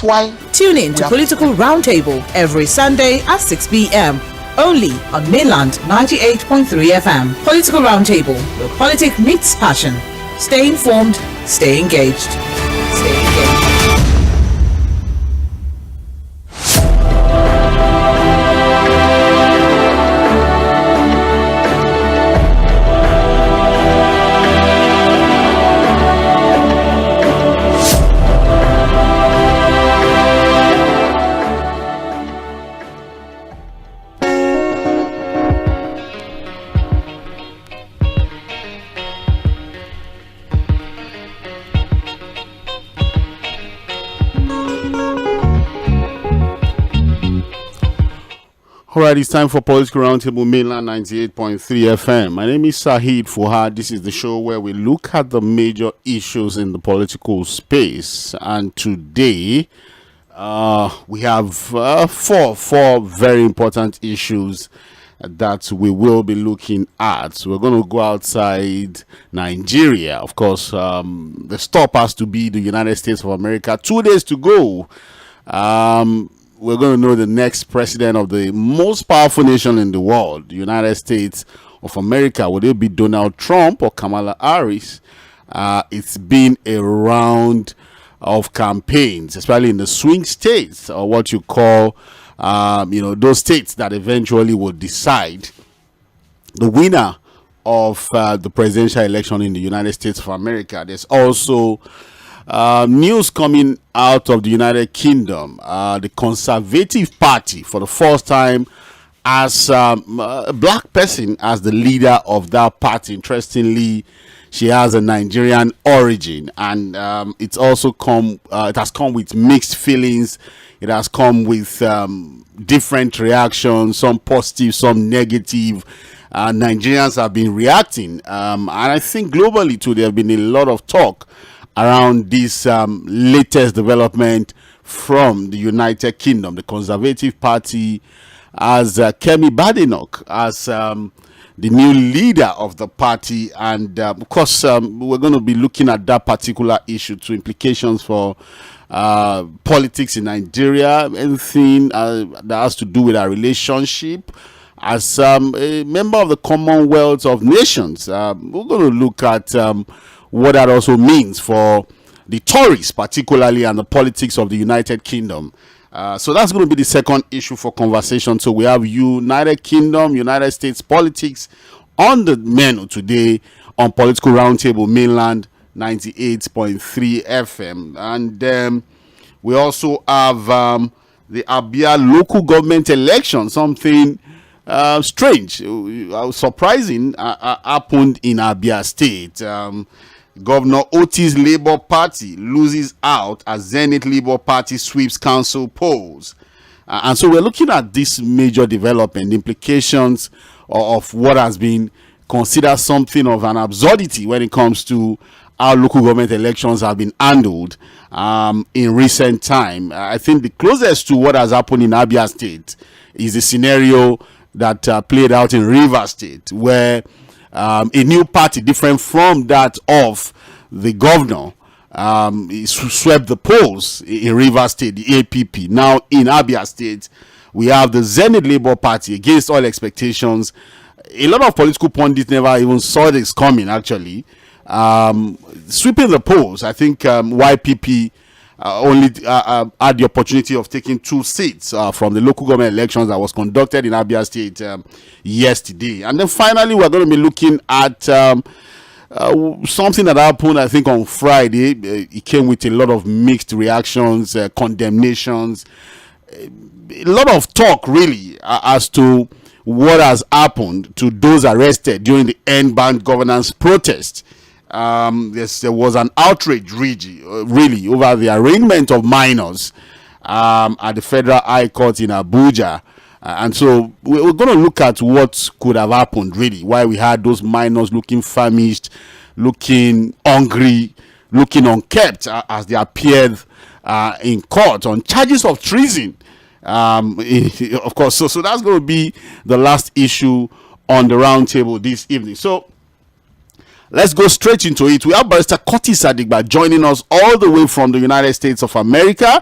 Why? Tune in to Political Roundtable every Sunday at 6 p.m. only on Mainland 98.3 FM. Political Roundtable, where politics meets passion. Stay informed, stay engaged. Stay engaged. All right, it's time for Political Roundtable Mainland 98.3 FM. My name is Ʞᴏʟᴏᴡ. This is the show where we look at the major issues in the political space. And today, we have four very important issues that we will be looking at. So we're going to go outside Nigeria. Of course, the stop has to be the United States of America. 2 days to go. We're going to know the next president of the most powerful nation in the world, the United States of America. Will it be Donald Trump or Kamala Harris? It's been a round of campaigns, especially in the swing states, or what you call, those states that eventually will decide the winner of the presidential election in the United States of America. There's also news coming out of the United Kingdom. The Conservative Party, for the first time, as a black person as the leader of that party. Interestingly, she has a Nigerian origin, and it's also it has come with mixed feelings. It has come with different reactions, some positive, some negative. Nigerians have been reacting, and I think globally too, there have been a lot of talk around this latest development from the United Kingdom. The Conservative Party has Kemi Badenoch as the new leader of the party, and of course we're going to be looking at that particular issue, to implications for politics in Nigeria, anything that has to do with our relationship as a member of the Commonwealth of Nations. We're going to look at what that also means for the Tories, particularly, and the politics of the United Kingdom. So that's going to be the second issue for conversation. So we have United Kingdom, United States politics on the menu today on Political Roundtable Mainland 98.3 FM. And we also have the ABIA local government election, something strange, surprising, happened in Abia State. Governor Oti's Labour Party loses out as Zenith Labour Party sweeps council polls. And so we're looking at this major development, the implications of what has been considered something of an absurdity when it comes to how local government elections have been handled in recent time. I think the closest to what has happened in Abia State is the scenario that played out in Rivers State, where a new party different from that of the governor swept the polls in Rivers State, the APP. Now in Abia State, we have the Zenith Labour Party, against all expectations. A lot of political pundits never even saw this coming, actually. Sweeping the polls. I think YPP only had the opportunity of taking 2 seats from the local government elections that was conducted in Abia State yesterday. And then finally, we're going to be looking at something that happened, I think, on Friday. It came with a lot of mixed reactions, condemnations, a lot of talk, really, as to what has happened to those arrested during the End Band Governance protest. There was an outrage really over the arraignment of minors at the Federal High Court in Abuja, and so we're going to look at what could have happened, really, why we had those minors looking famished, looking hungry, looking unkept as they appeared in court on charges of treason. Of course, so that's going to be the last issue on the roundtable this evening. So let's go straight into it. We have Barrister Curtis Adigba joining us all the way from the United States of America.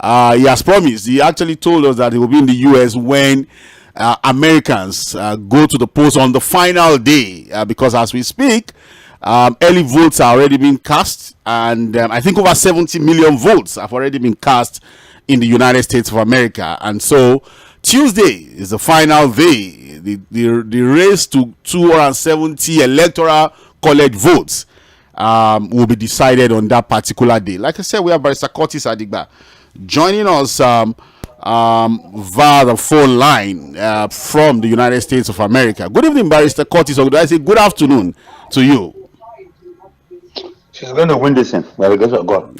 He has promised. He actually told us that he will be in the U.S. when Americans go to the polls on the final day, because as we speak, early votes are already being cast, and I think over 70 million votes have already been cast in the United States of America. And so Tuesday is the final day. The race to 270 electoral college votes will be decided on that particular day. Like I said, we have Barrister Curtis Adigba joining us via the phone line from the United States of America. Good evening, Barrister Curtis, or did I say good afternoon to you? She's going to win this thing. By the grace of God.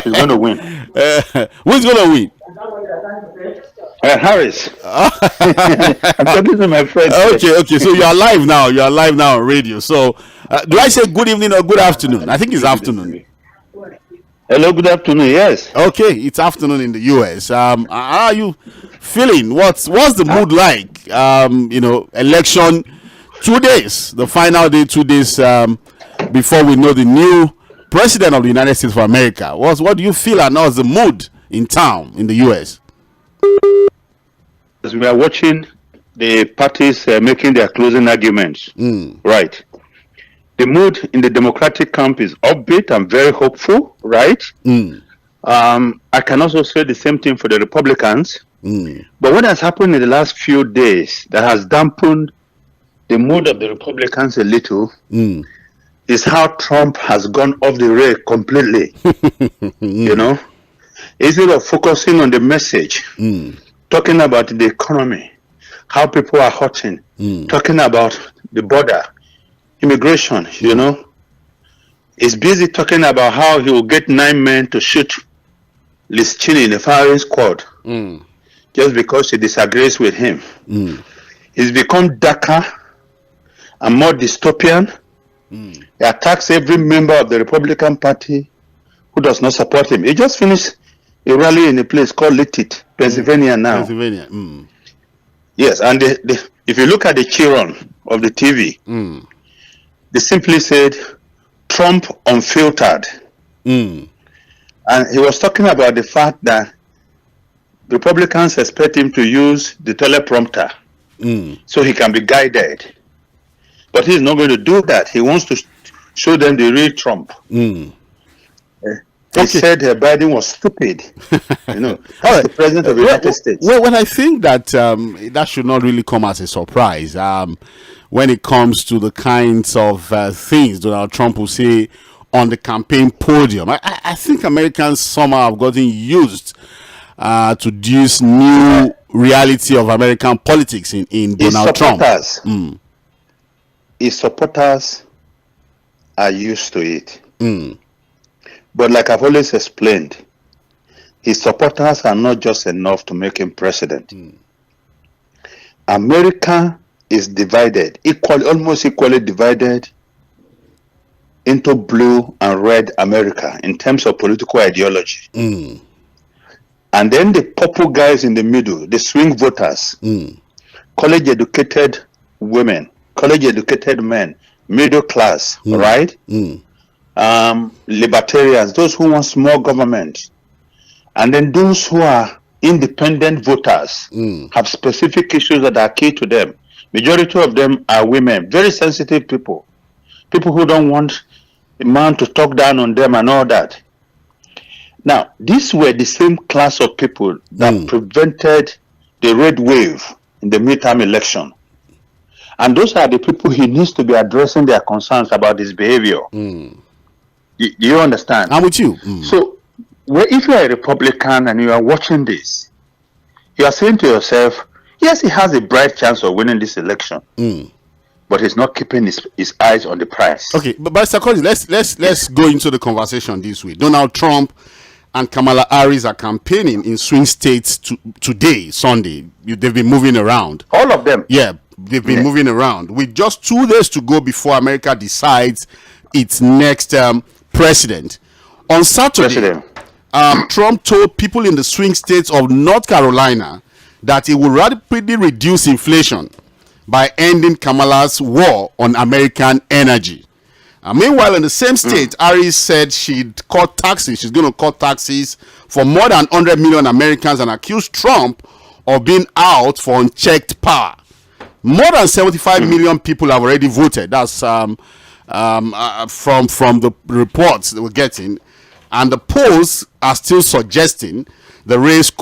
She's going to win. Who's going to win? Harris. I'm talking to my friend. Okay. So you are live now. You are live now on radio. So do I say good evening or good afternoon? I think it's afternoon. Hello, good afternoon. Yes. Okay, it's afternoon in the US. How are you feeling? What's the mood like? Election 2 days, the final day, 2 days before we know the new president of the United States of America. What do you feel, and how's the mood in town in the US? As we are watching the parties making their closing arguments, right? The mood in the Democratic camp is upbeat and very hopeful, right? I can also say the same thing for the Republicans. But what has happened in the last few days that has dampened the mood of the Republicans a little is how Trump has gone off the rail completely. Instead of focusing on the message, talking about the economy, how people are hurting, talking about the border, immigration, is busy talking about how he will get 9 men to shoot Liz Cheney in the firing squad just because he disagrees with him. He's become darker and more dystopian. He attacks every member of the Republican Party who does not support him. He just finished a rally in a place called Lɪධᴇ, Pennsylvania now. Pennsylvania. Yes, and if you look at the children of the TV, they simply said, Trump unfiltered. And he was talking about the fact that Republicans expect him to use the teleprompter so he can be guided. But he's not going to do that. He wants to show them the real Trump. He said Biden was stupid. The president of the United States. Well, when I think that that should not really come as a surprise. When it comes to the kinds of things Donald Trump will say on the campaign podium, I think Americans somehow have gotten used to this new reality of American politics in Donald Trump. His supporters are used to it. But like I've always explained, his supporters are not just enough to make him president. America is divided, almost equally divided into blue and red America in terms of political ideology. And then the purple guys in the middle, the swing voters, college-educated women, college-educated men, middle class, right? Libertarians, those who want small government, and then those who are independent voters have specific issues that are key to them. Majority of them are women, very sensitive people who don't want a man to talk down on them and all that. Now, these were the same class of people that prevented the red wave in the midterm election. And those are the people he needs to be addressing their concerns about his behavior. Do you understand? I'm with you. So, if you are a Republican and you are watching this, you are saying to yourself, yes, he has a bright chance of winning this election, but he's not keeping his eyes on the prize. Okay, but Sağ let's go into the conversation this way. Donald Trump and Kamala Harris are campaigning in swing states today, Sunday. They've been moving around. All of them. Yeah, they've been moving around with just 2 days to go before America decides its next president. On Saturday, Trump told people in the swing states of North Carolina that he would rapidly reduce inflation by ending Kamala's war on American energy. Meanwhile, in the same state, Harris said she'd cut taxes. She's going to cut taxes for more than 100 million Americans and accused Trump of being out for unchecked power. More than 75 million people have already voted. That's from the reports that we're getting, and the polls are still suggesting the race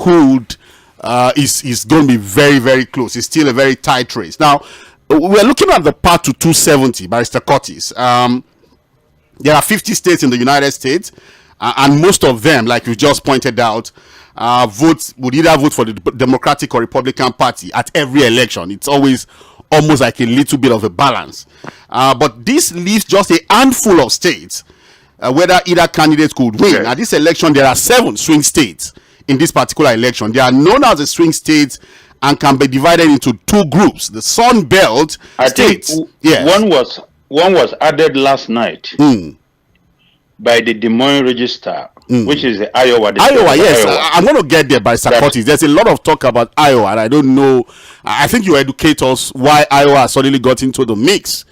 is going to be very, very close. It's still a very tight race. Now, we're looking at the path to 270, Barrister Curtis. There are 50 states in the United States, and most of them, like you just pointed out, would either vote for the Democratic or Republican Party at every election. It's always almost like a little bit of a balance. But this leaves just a handful of states whether either candidate could win. Yes. At this election, there are 7 swing states in this particular election. They are known as the swing states and can be divided into 2 groups. The Sun Belt states. Yes. One was added last night by the Des Moines Register, which is the Iowa. Iowa, yes. I'm going to get there by Sakotis. There's a lot of talk about Iowa, and I don't know. I think you educate us why Iowa suddenly got into the mix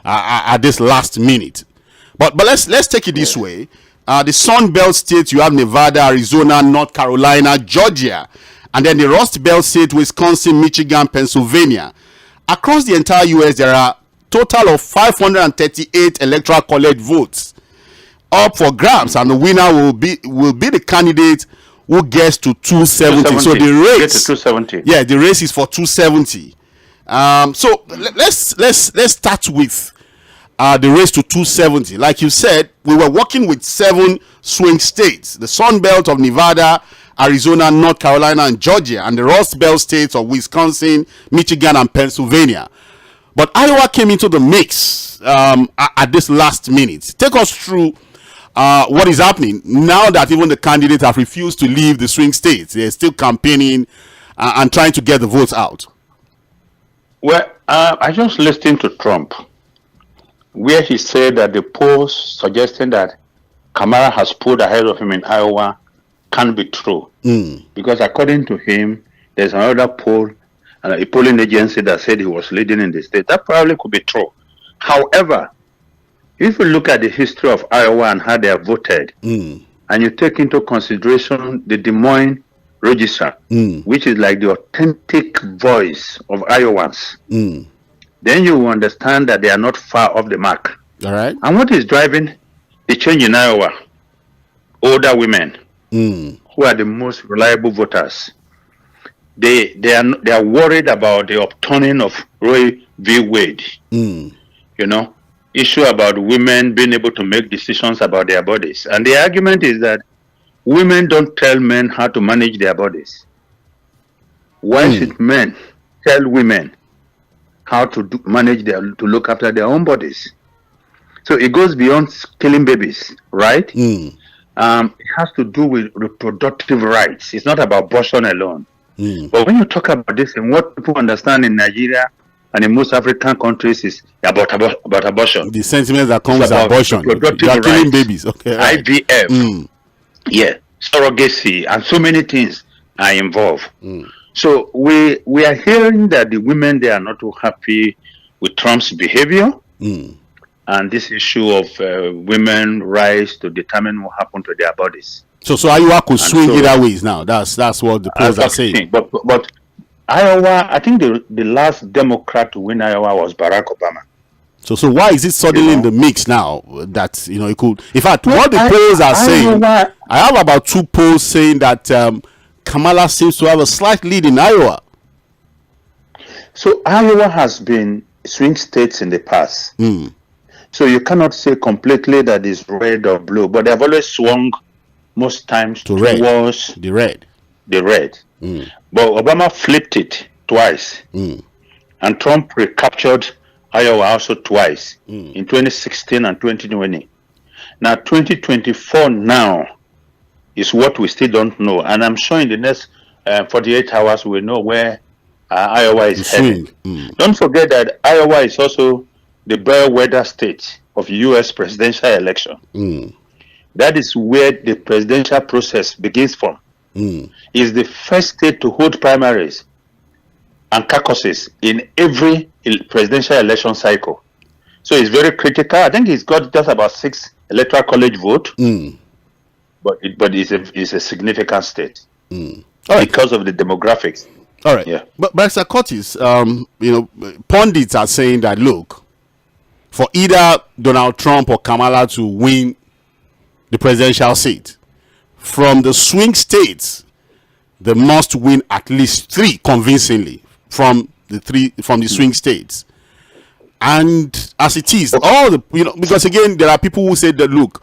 at this last minute. But let's take it this way. The Sun Belt states, you have Nevada, Arizona, North Carolina, Georgia, and then the Rust Belt state, Wisconsin, Michigan, Pennsylvania. Across the entire U.S., there are total of 538 electoral college votes up for grabs, and the winner will be the candidate who gets to 270. So the race gets to 270. Yeah, the race is for 270. So let's start with the race to 270. Like you said, we were working with 7 swing states: the Sun Belt of Nevada, Arizona, North Carolina, and Georgia, and the Rust Belt states of Wisconsin, Michigan, and Pennsylvania. But Iowa came into the mix at this last minute. Take us through what is happening now that even the candidates have refused to leave the swing states. They're still campaigning and trying to get the votes out. Well, I just listened to Trump, where he said that the polls suggesting that Kamala has pulled ahead of him in Iowa can't be true. Because according to him, there's another poll, a polling agency that said he was leading in the state. That probably could be true. However, if you look at the history of Iowa and how they have voted, and you take into consideration the Des Moines Register, which is like the authentic voice of Iowans, then you will understand that they are not far off the mark. All right. And what is driving the change in Iowa? Older women, who are the most reliable voters. They are worried about the upturning of Roe v. Wade. You know, issue about women being able to make decisions about their bodies. And the argument is that women don't tell men how to manage their bodies. Why should men tell women how to to look after their own bodies? So it goes beyond killing babies, right? It has to do with reproductive rights. It's not about abortion alone. But when you talk about this, and what people understand in Nigeria and in most African countries is about abortion. The sentiment that comes with abortion. You are killing babies. Okay. Right. IVF. Yeah. Surrogacy and so many things are involved. So we are hearing that the women, they are not too happy with Trump's behavior and this issue of women rights to determine what happened to their bodies. So Iowa could swing either ways now. That's what the polls are saying. But Iowa, I think the last Democrat to win Iowa was Barack Obama. So why is it suddenly in the mix now that it could? In fact, what the polls are saying, I have about 2 polls saying that Kamala seems to have a slight lead in Iowa. So Iowa has been swing states in the past. So you cannot say completely that it's red or blue, but they have always swung most times towards the red. But Obama flipped it twice, and Trump recaptured Iowa also twice in 2016 and 2020. Now 2024 now is what we still don't know, and I'm sure in the next 48 hours we'll know where Iowa is heading. Don't forget that Iowa is also the bellwether state of U.S. presidential election. That is where the presidential process begins from. Is the first state to hold primaries and caucuses in every presidential election cycle. So it's very critical. I think it's got just about 6 electoral college votes. but it's a significant state because of the demographics. All right. Yeah. But Sir Curtis, pundits are saying that, look, for either Donald Trump or Kamala to win the presidential seat, from the swing states, they must win at least 3 convincingly from the swing states. And as it is, all the because again there are people who say that, look,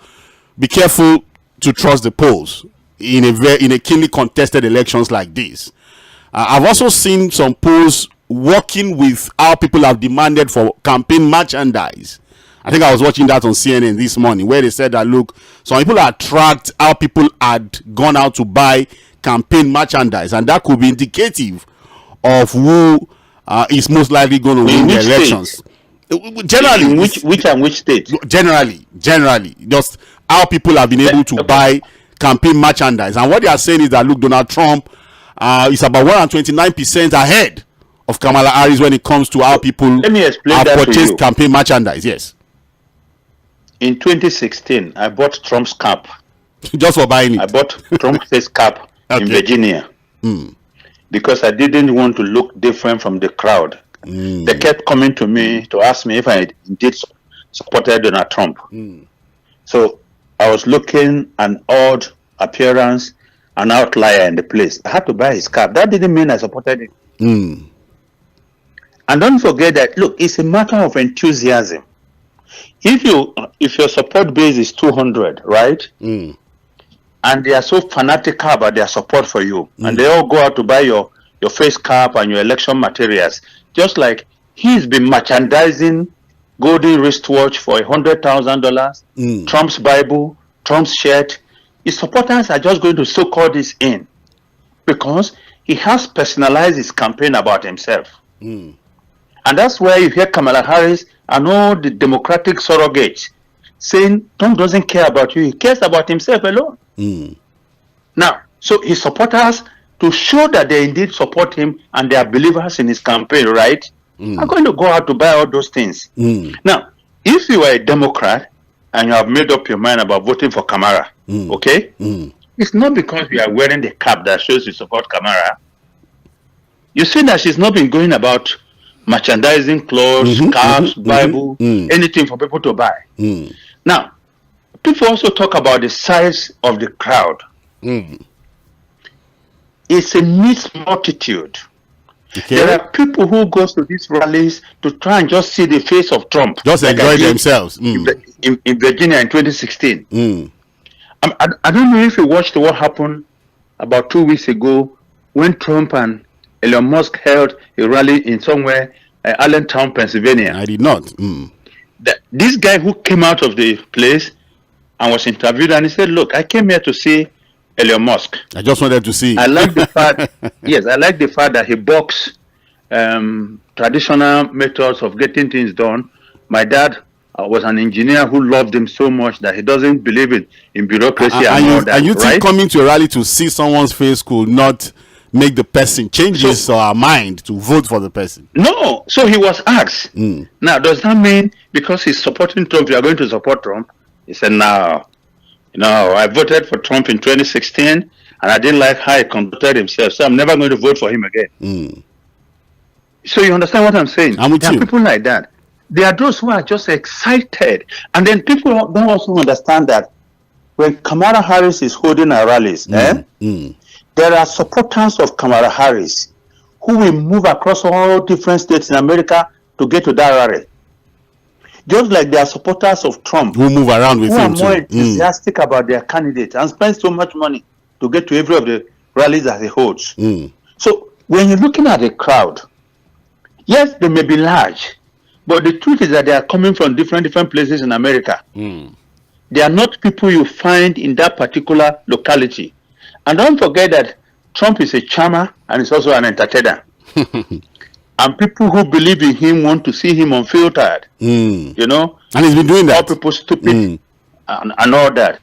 be careful to trust the polls in a keenly contested elections like this. I've also seen some polls working with how people have demanded for campaign merchandise. I think I was watching that on CNN this morning, where they said that, look, some people are tracked how people had gone out to buy campaign merchandise, and that could be indicative of who is most likely going to win the elections. Generally, in which state? Generally, just how people have been able to buy campaign merchandise, and what they are saying is that, look, Donald Trump is about 129% ahead of Kamala Harris when it comes to how people have purchased campaign merchandise. Yes. In 2016, I bought Trump's cap. Just for buying it. I bought Trump's cap in Virginia because I didn't want to look different from the crowd. They kept coming to me to ask me if I indeed supported Donald Trump. So I was looking an odd appearance, an outlier in the place. I had to buy his cap. That didn't mean I supported him. And don't forget that, look, it's a matter of enthusiasm. If your support base is 200, right? And they are so fanatical about their support for you, and they all go out to buy your face cap and your election materials, just like he's been merchandising golden wristwatch for $100,000, Trump's Bible, Trump's shirt. His supporters are just going to soak all this in because he has personalized his campaign about himself. And that's where you hear Kamala Harris and all the Democratic surrogates saying Trump doesn't care about you, he cares about himself alone. Now, so his supporters, to show that they indeed support him and they are believers in his campaign, right, are going to go out to buy all those things. Now, if you are a Democrat and you have made up your mind about voting for Kamala, okay, it's not because you are wearing the cap that shows you support Kamala. You see that she's not been going about merchandising clothes, caps, Bible, anything for people to buy. Now, people also talk about the size of the crowd. It's a mixed multitude. There are people who go to these rallies to try and just see the face of Trump. Just like enjoy themselves. In Virginia in 2016. I don't know if you watched what happened about 2 weeks ago when Trump and Elon Musk held a rally in somewhere, Allentown, Pennsylvania. I did not. This guy who came out of the place and was interviewed, and he said, look, I came here to see Elon Musk. I just wanted to see. I like the fact, yes, I like the fact that he bucks traditional methods of getting things done. My dad was an engineer who loved him so much that he doesn't believe in bureaucracy and all that. And you think coming to a rally to see someone's face could not make the person change his or her mind to vote for the person? No. So he was asked. Now, does that mean because he's supporting Trump, you are going to support Trump? He said, no, I voted for Trump in 2016 and I didn't like how he conducted himself, so I'm never going to vote for him again. So you understand what I'm saying? I'm with there you. are people like that. There are those who are just excited. And then people don't also understand that when Kamala Harris is holding her rallies, there are supporters of Kamala Harris who will move across all different states in America to get to that rally. Just like there are supporters of Trump who move around with him who are more enthusiastic about their candidate and spend so much money to get to every of the rallies that he holds. So when you're looking at the crowd, yes, they may be large, but the truth is that they are coming from different places in America. They are not people you find in that particular locality. And don't forget that Trump is a charmer and is also an entertainer. And people who believe in him want to see him unfiltered. You know? And he's been doing that. All people stupid and all that.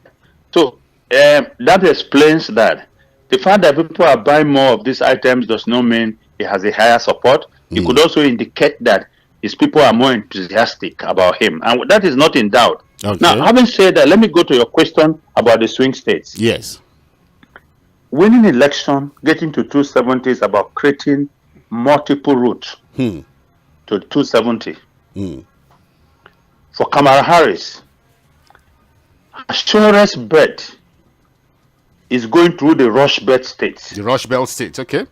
So that explains that. The fact that people are buying more of these items does not mean he has a higher support. It could also indicate that his people are more enthusiastic about him. And that is not in doubt. Okay. Now, having said that, let me go to your question about the swing states. Yes. Winning election, getting to 270 is about creating multiple routes to 270. For Kamala Harris, assurance bet is going through the Rust Belt states. The Rust Belt states, okay.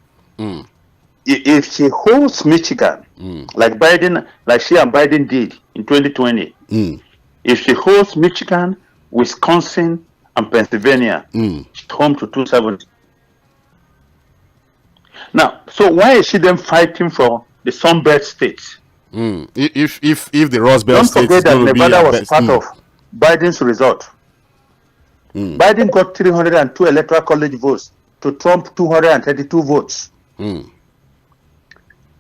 If she holds Michigan, like Biden, like she and Biden did in 2020, if she holds Michigan, Wisconsin, and Pennsylvania, she's home to 270. Now, so why is she then fighting for the Sun Belt states? If the Rust Belt Don't states forget that Nevada was best. part of Biden's result. Biden got 302 electoral college votes to Trump 232 votes. And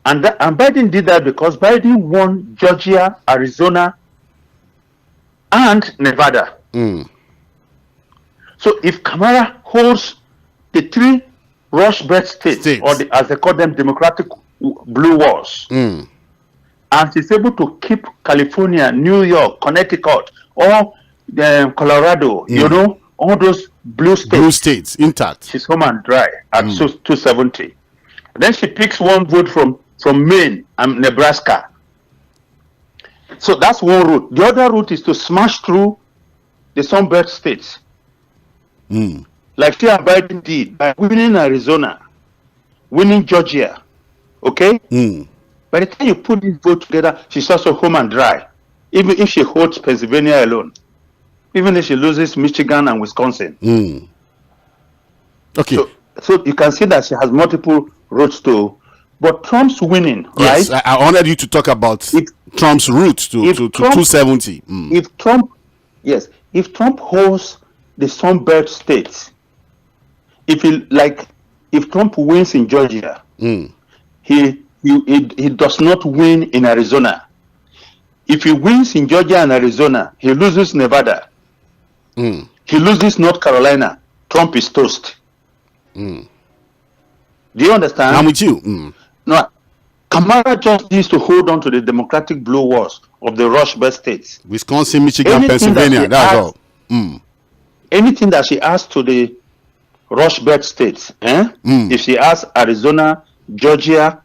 Biden did that because Biden won Georgia, Arizona, and Nevada. So if Kamala holds the three Rust Belt states, or as they call them, Democratic blue walls, and she's able to keep California, New York, Connecticut, or Colorado, you know, all those blue states intact, she's home and dry at 270. Then she picks one vote from Maine and Nebraska. So that's one route. The other route is to smash through the Sun Belt states, like she and Biden did by winning Arizona, winning Georgia. Okay? By the time you put this vote together, she's also home and dry. Even if she holds Pennsylvania alone, even if she loses Michigan and Wisconsin. Okay. So you can see that she has multiple routes to. But Trump's winning, yes, right? I wanted you to talk about Trump's route to 270. If Trump holds the Sun Belt states, if Trump wins in Georgia, he does not win in Arizona. If he wins in Georgia and Arizona, he loses Nevada. He loses North Carolina. Trump is toast. Do you understand? I'm with you. No, Kamala just needs to hold on to the Democratic blue walls of the Rust Belt states. Wisconsin, Michigan, Pennsylvania, that's all. Anything that she asks to the Rust Belt states, if she asks Arizona, Georgia,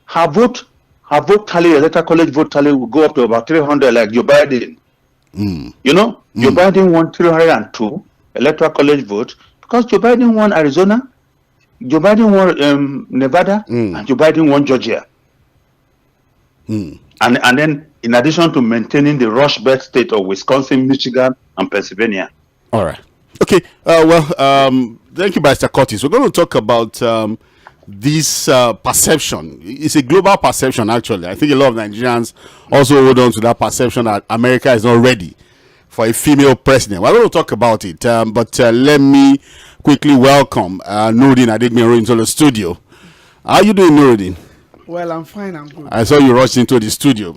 her vote tally, electoral college vote tally will go up to about 300, like Joe Biden. You know, Joe Biden won 302 electoral college votes because Joe Biden won Arizona, Joe Biden won Nevada, and Joe Biden won Georgia. And then, in addition to maintaining the Rust Belt state of Wisconsin, Michigan, and Pennsylvania. All right. Okay. Thank you, Mr. Curtis. We're going to talk about this perception. It's a global perception, actually. I think a lot of Nigerians also hold on to that perception that America is not ready for a female president. We're going to talk about it, but let me quickly welcome Nuruddin Adegbenro into the studio. How are you doing, Nuruddin? Well, I'm fine. I'm good. I saw you rush into the studio.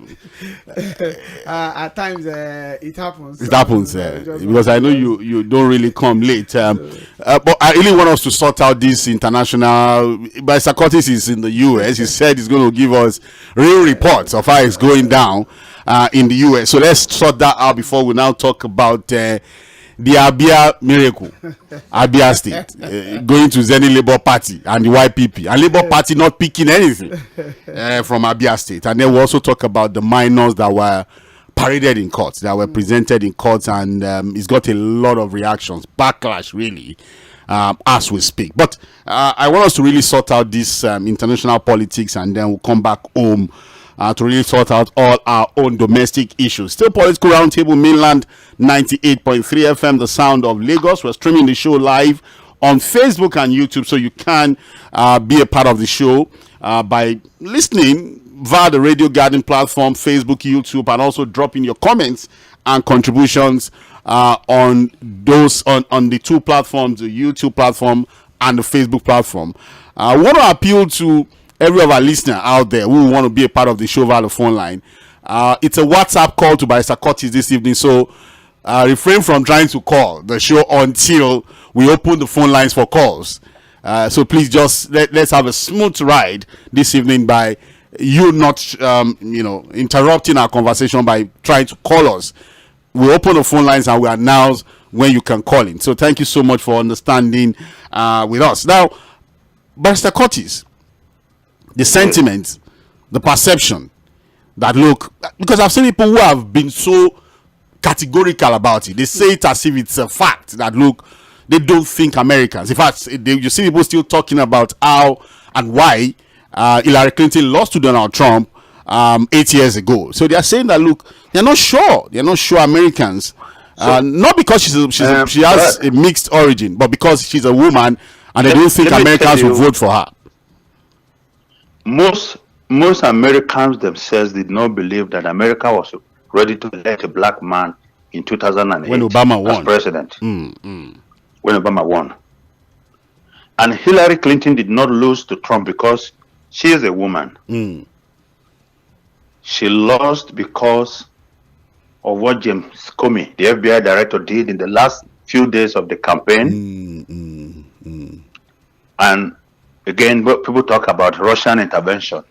At times, it happens. It happens because I know you don't really come late. But I really want us to sort out this international. Mr. Curtis is in the US. He said he's going to give us real reports of how it's going down in the US. So let's sort that out before we now talk about the ABIA miracle, ABIA state, going to Zenith Labour Party and the YPP, and Labour Party not picking anything from ABIA state. And then we'll also talk about the minors that were paraded in courts, that were presented in courts, and it's got a lot of reactions, backlash really, as we speak. But I want us to really sort out this international politics, and then we'll come back home to really sort out all our own domestic issues. Still Political Roundtable, Mainland 98.3 FM, the sound of Lagos. We're streaming the show live on Facebook and YouTube, so you can be a part of the show by listening via the Radio Garden platform, Facebook, YouTube, and also dropping your comments and contributions on those on the two platforms, the YouTube platform and the Facebook platform. I want to appeal to every of our listener out there who want to be a part of the show via the phone line. It's a WhatsApp call to Mr. Curtis this evening, so refrain from trying to call the show until we open the phone lines for calls. So please just let's have a smooth ride this evening by you not interrupting our conversation by trying to call us we open the phone lines and we announce when you can call in. So thank you so much for understanding with us. Now, Barrister Curtis, the sentiment, the perception that look, because I've seen people who have been so categorical about it. They say it as if it's a fact that look, they don't think Americans. In fact, you see people still talking about how and why Hillary Clinton lost to Donald Trump 8 years ago. So they are saying that look, they're not sure. They're not sure Americans. Not because she has a mixed origin, but because she's a woman and they don't think Americans will vote for her. Most Americans themselves did not believe that America was ready to elect a black man in 2008 when Obama won as president. When Obama won. And Hillary Clinton did not lose to Trump because she is a woman. She lost because of what James Comey, the FBI director, did in the last few days of the campaign. And again, people talk about Russian intervention.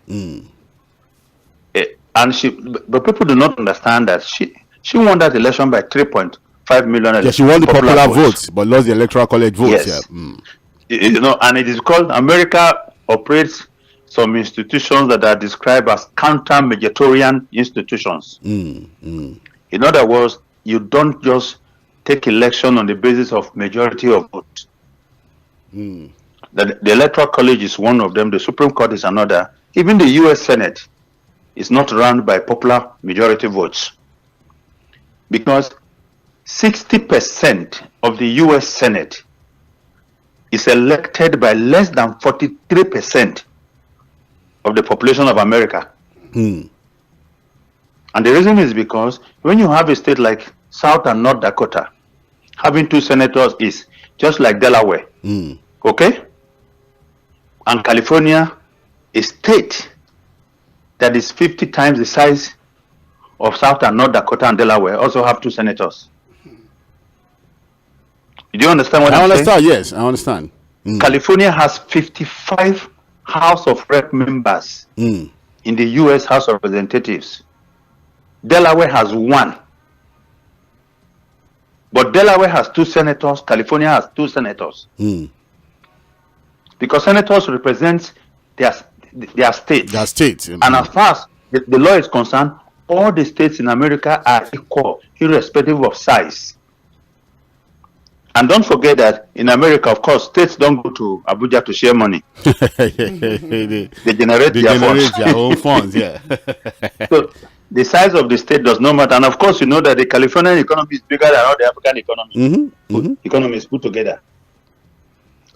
But people do not understand that she won that election by 3.5 million. Yeah, she won the popular votes, but lost the electoral college votes. Yes. Yeah. You know, and it is called America operates some institutions that are described as counter-majoritarian institutions. In other words, you don't just take election on the basis of majority of vote. The electoral college is one of them. The Supreme Court is another. Even the U.S. Senate is not run by popular majority votes, because 60% of the U.S. Senate is elected by less than 43% of the population of America. And the reason is because when you have a state like South and North Dakota, having 2 senators is just like Delaware. Okay? And California, a state that is 50 times the size of South and North Dakota and Delaware, also have 2 senators. Do you understand what I'm saying? I understand, yes, I understand. California has 55 House of Rep members in the U.S. House of Representatives. Delaware has 1. But Delaware has 2 senators, California has 2 senators. Because senators represent their states. Their states. And as far as the law is concerned, all the states in America are equal, irrespective of size. And don't forget that in America, of course, states don't go to Abuja to share money. They generate their own funds, yeah. So the size of the state does not matter. And of course, you know that the Californian economy is bigger than all the African economies. Economies put together.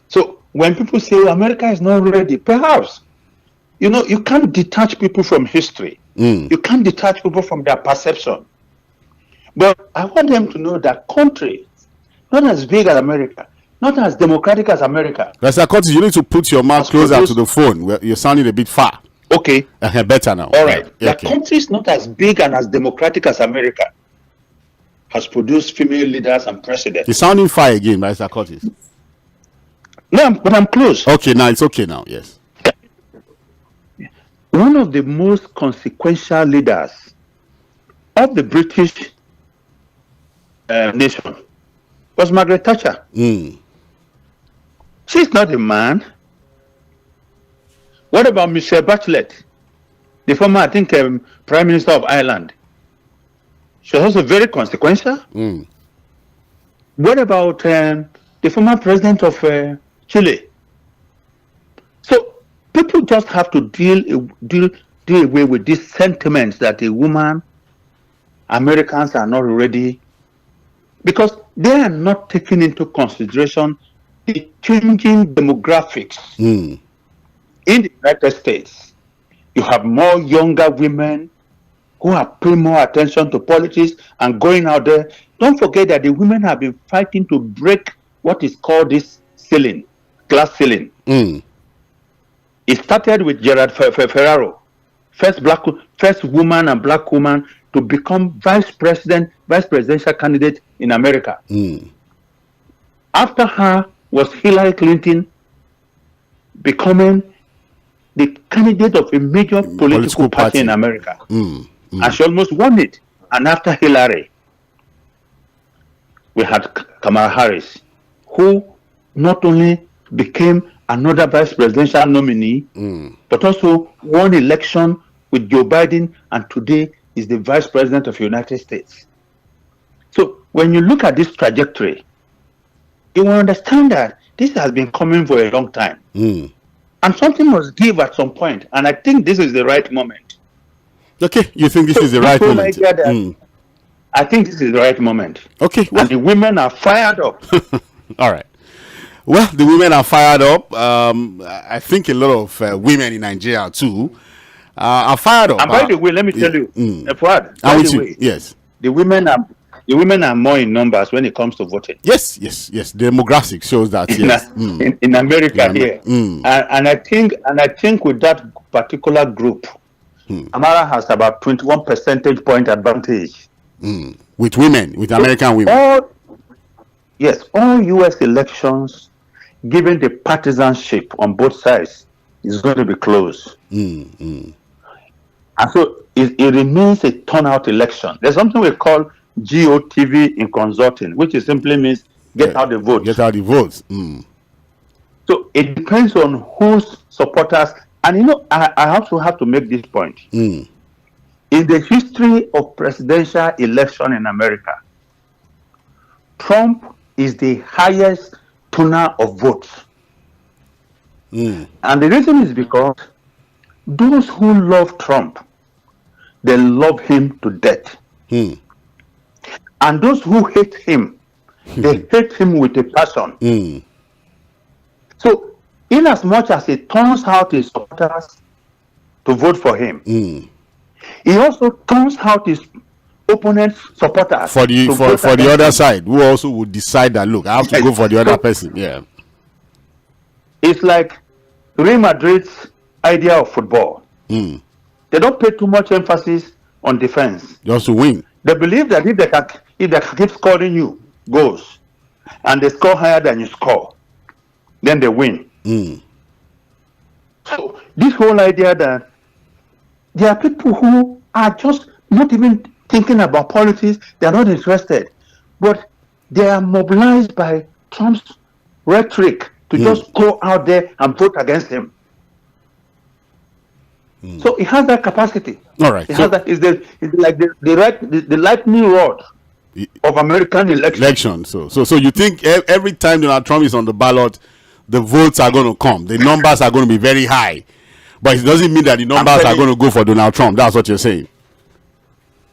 So when people say America is not ready, perhaps, you know, you can't detach people from history. You can't detach people from their perception. But I want them to know that country, not as big as America, not as democratic as America. Barrister Curtis, you need to put your mouth closer to the phone. You're sounding a bit far. Okay. Better now. All right. The country is not as big and as democratic as America has produced female leaders and presidents. You're sounding far again, Barrister Curtis. No, but I'm close. Okay, now it's okay now, yes. One of the most consequential leaders of the British nation was Margaret Thatcher. She's not a man. What about Michelle Bachelet, the former, I think, Prime Minister of Ireland? She was also very consequential. What about the former president of Chile? So people just have to deal away with these sentiments that a woman, Americans are not ready, because they are not taking into consideration the changing demographics in the United States. You have more younger women who are paying more attention to politics and going out there. Don't forget that the women have been fighting to break what is called this ceiling, glass ceiling. It started with Gerald Ferraro, first woman and black woman to become vice presidential candidate in America. After her was Hillary Clinton becoming the candidate of a major political party in America. And she almost won it. And after Hillary we had Kamala Harris, who not only became another vice presidential nominee, but also won election with Joe Biden, and today is the vice president of the United States. So when you look at this trajectory, you will understand that this has been coming for a long time. And something must give at some point. And I think this is the right moment. Okay, you think this is the right moment? I think this is the right moment. Okay. Well, and the women are fired up. All right. Well, the women are fired up. I think a lot of women in Nigeria too are fired up. And by the way, let me tell you, Fuad, by the way, yes, the women are more in numbers when it comes to voting. Yes. Demographics shows that. Yes. In America here, and I think with that particular group, Amara has about 21 percentage point advantage. With women, with American women. All U.S. elections, given the partisanship on both sides, is going to be close. And so it remains a turnout election. There's something we call GOTV in consulting, which simply means get out the votes. Get out the votes. So it depends on whose supporters. And I also have to make this point. In the history of presidential election in America, Trump is the highest turner of votes. And the reason is because those who love Trump, they love him to death. And those who hate him, they hate him with a passion. So, in as much as he turns out his supporters to vote for him, he also turns out his opponent's supporters for the other side, who also would decide that, look, I have to go for the other person. Yeah. It's like Real Madrid's idea of football. They don't pay too much emphasis on defense. Just to win. They believe that if they can keep scoring you goals, and they score higher than you score, then they win. So this whole idea that there are people who are just not even thinking about politics, they are not interested, but they are mobilized by Trump's rhetoric to just go out there and vote against him. So it has that capacity. All right. It has that. It's like the lightning rod of American election. So you think every time Donald Trump is on the ballot, the votes are going to come, the numbers are going to be very high, but it doesn't mean that the numbers are going to go for Donald Trump. That's what you're saying.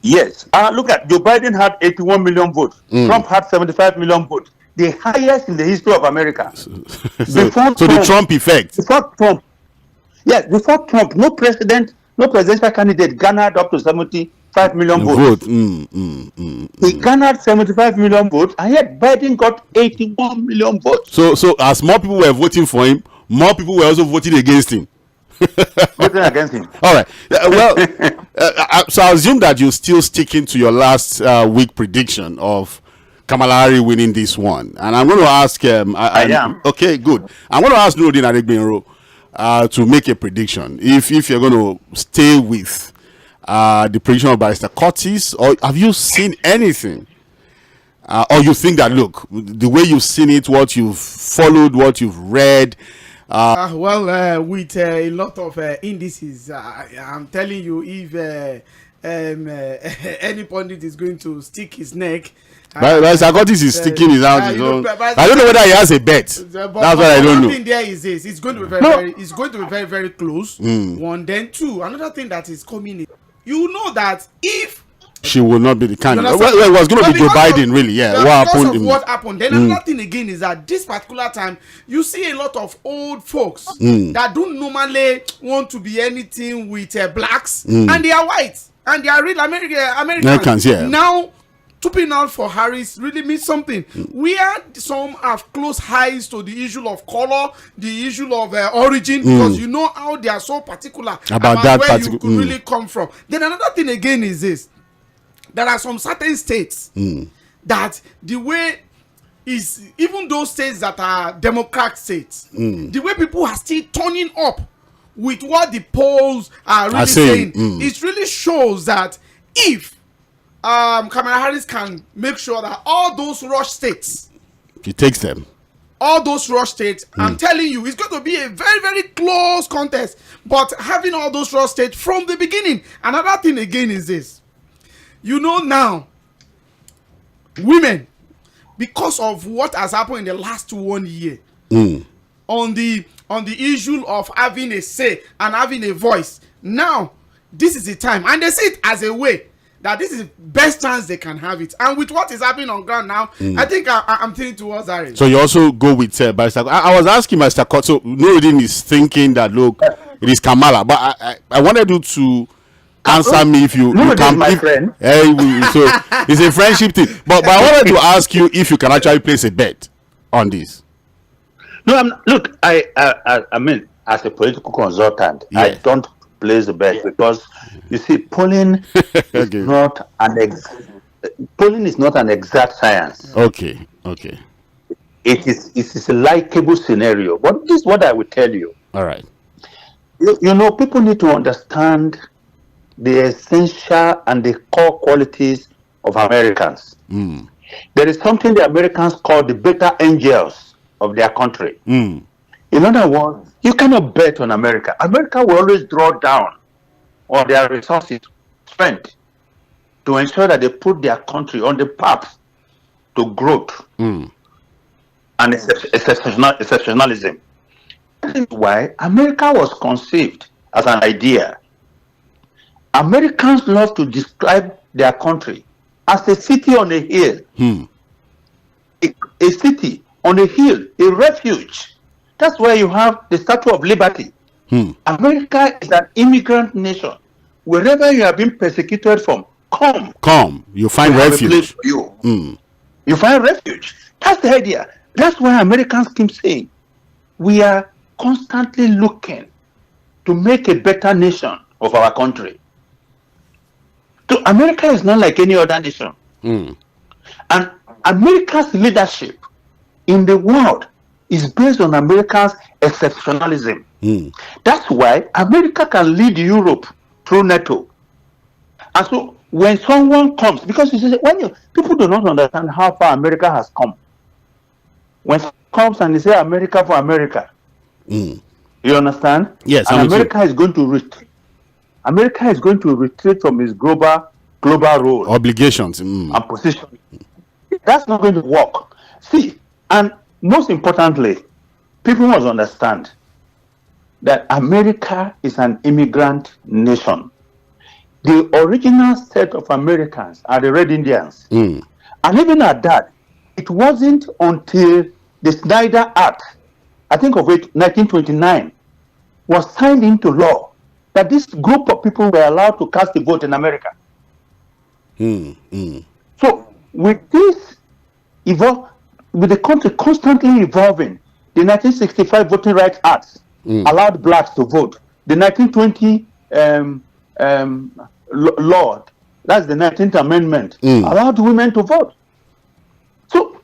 Yes. Look at Joe Biden had 81 million votes. Trump had 75 million votes. The highest in the history of America. So the Trump effect. Before Trump, no presidential candidate garnered up to 75 million votes. He garnered 75 million votes, and yet Biden got 81 million votes. So as more people were voting for him, more people were also voting against him. Voting against him. All right. Well, so I assume that you're still sticking to your last week prediction of Kamala Harris winning this one. And I'm going to ask... I am. Okay, good. I'm going to ask Dᴏɪr to make a prediction. If you're going to stay with the prediction of Barrister Curtis, or have you seen anything? Or you think that, look, the way you've seen it, what you've followed, what you've read... with a lot of indices, I'm telling you, if any pundit is going to stick his neck, Barrister Curtis is sticking his out. I don't know whether he has a bet. That's what I don't know. One thing there is this: it's going to be very, very close. One, then two. Another thing that is coming, you know that if she will not be the candidate, well, it was going to be Joe Biden, really. Yeah, what happened? Then another thing again is that this particular time, you see a lot of old folks that don't normally want to be anything with blacks, and they are white, and they are real Americans. Yeah. Now, stooping out for Harris really means something. Where some have close eyes to the issue of color, the issue of origin, because you know how they are so particular about where you could really come from. Then another thing again is this. There are some certain states that the way is, even those states that are Democrat states, the way people are still turning up with what the polls are really saying, it really shows that if Kamala Harris can make sure that all those rush states, he takes them. All those rush states, I'm telling you, it's going to be a very, very close contest. But having all those rush states from the beginning. Another thing again is this. You know now, women, because of what has happened in the last 1 year, on the issue of having a say and having a voice, now this is the time, and they see it as a way that this is the best chance they can have it. And with what is happening on ground now, I think I'm thinking towards that. So you also go with Barrister. I was asking Mr. Kotso, Nuruddin is thinking that, look, it is Kamala, but I wanted you to answer me if you can. My friend. So it's a friendship thing. But I wanted to ask you if you can actually place a bet on this. No, look, I mean, as a political consultant, I don't place a bet because you see, polling is not an exact science. Okay. It is a likable scenario. But this is what I will tell you. All right. You know, people need to understand the essential and the core qualities of Americans. There is something the Americans call the beta angels of their country. In other words, you cannot bet on America. America will always draw down on their resources spent to ensure that they put their country on the path to growth and exceptionalism. That is why America was conceived as an idea. Americans love to describe their country as a city on a hill. A city on a hill, a refuge. That's where you have the Statue of Liberty. America is an immigrant nation. Wherever you have been persecuted from, come. You find refuge. You find refuge. That's the idea. That's why Americans keep saying we are constantly looking to make a better nation of our country. So America is not like any other nation. And America's leadership in the world is based on America's exceptionalism. That's why America can lead Europe through NATO. And so when someone comes, because people do not understand how far America has come. When someone comes and they say America for America, you understand? Yes. And America is going to retreat. America is going to retreat from its global role, obligations, and position. That's not going to work. See, and most importantly, people must understand that America is an immigrant nation. The original set of Americans are the Red Indians. And even at that, it wasn't until the Snyder Act, I think of it, 1929, was signed into law that this group of people were allowed to cast a vote in America. So with this with the country constantly evolving, the 1965 Voting Rights Act allowed blacks to vote. The 1920 law, that's the 19th Amendment, allowed women to vote. So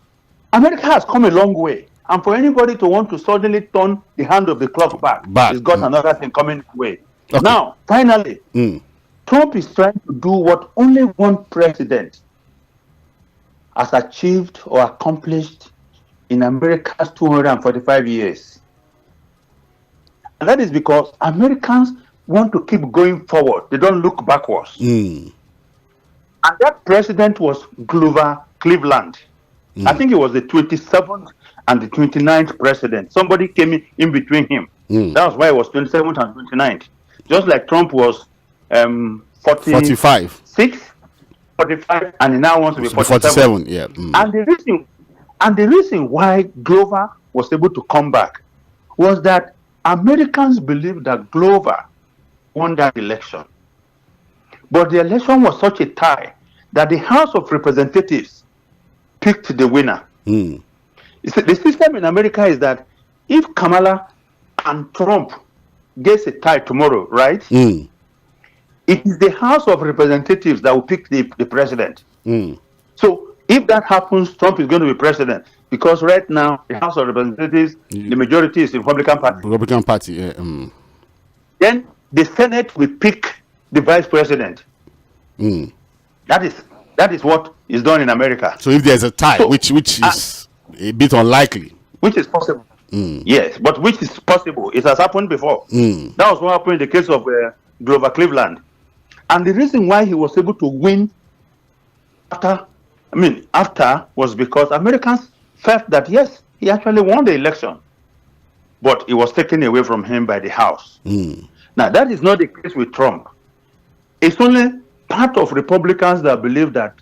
America has come a long way. And for anybody to want to suddenly turn the hand of the clock back, it's got another thing coming away. Okay. Now, finally, Trump is trying to do what only one president has achieved or accomplished in America's 245 years. And that is because Americans want to keep going forward. They don't look backwards. And that president was Grover Cleveland. I think he was the 27th and the 29th president. Somebody came in between him. That was why it was 27th and 29th. Just like Trump was 45. 45, and he now wants to be 47. Yeah. And the reason why Grover was able to come back was that Americans believed that Grover won that election. But the election was such a tie that the House of Representatives picked the winner. The system in America is that if Kamala and Trump gets a tie tomorrow, right? It is the House of Representatives that will pick the president. So if that happens, Trump is going to be president because right now the House of Representatives, the majority is the Republican Party. Yeah. Then the Senate will pick the vice president. That is That is what is done in America. So if there's a tie, which is a bit unlikely. Which is possible. Yes, but which is possible. It has happened before. That was what happened in the case of Ʞᴏᴜᴜ. And the reason why he was able to win after was because Americans felt that, yes, he actually won the election. But it was taken away from him by the House. Now, that is not the case with Trump. It's only part of Republicans that believe that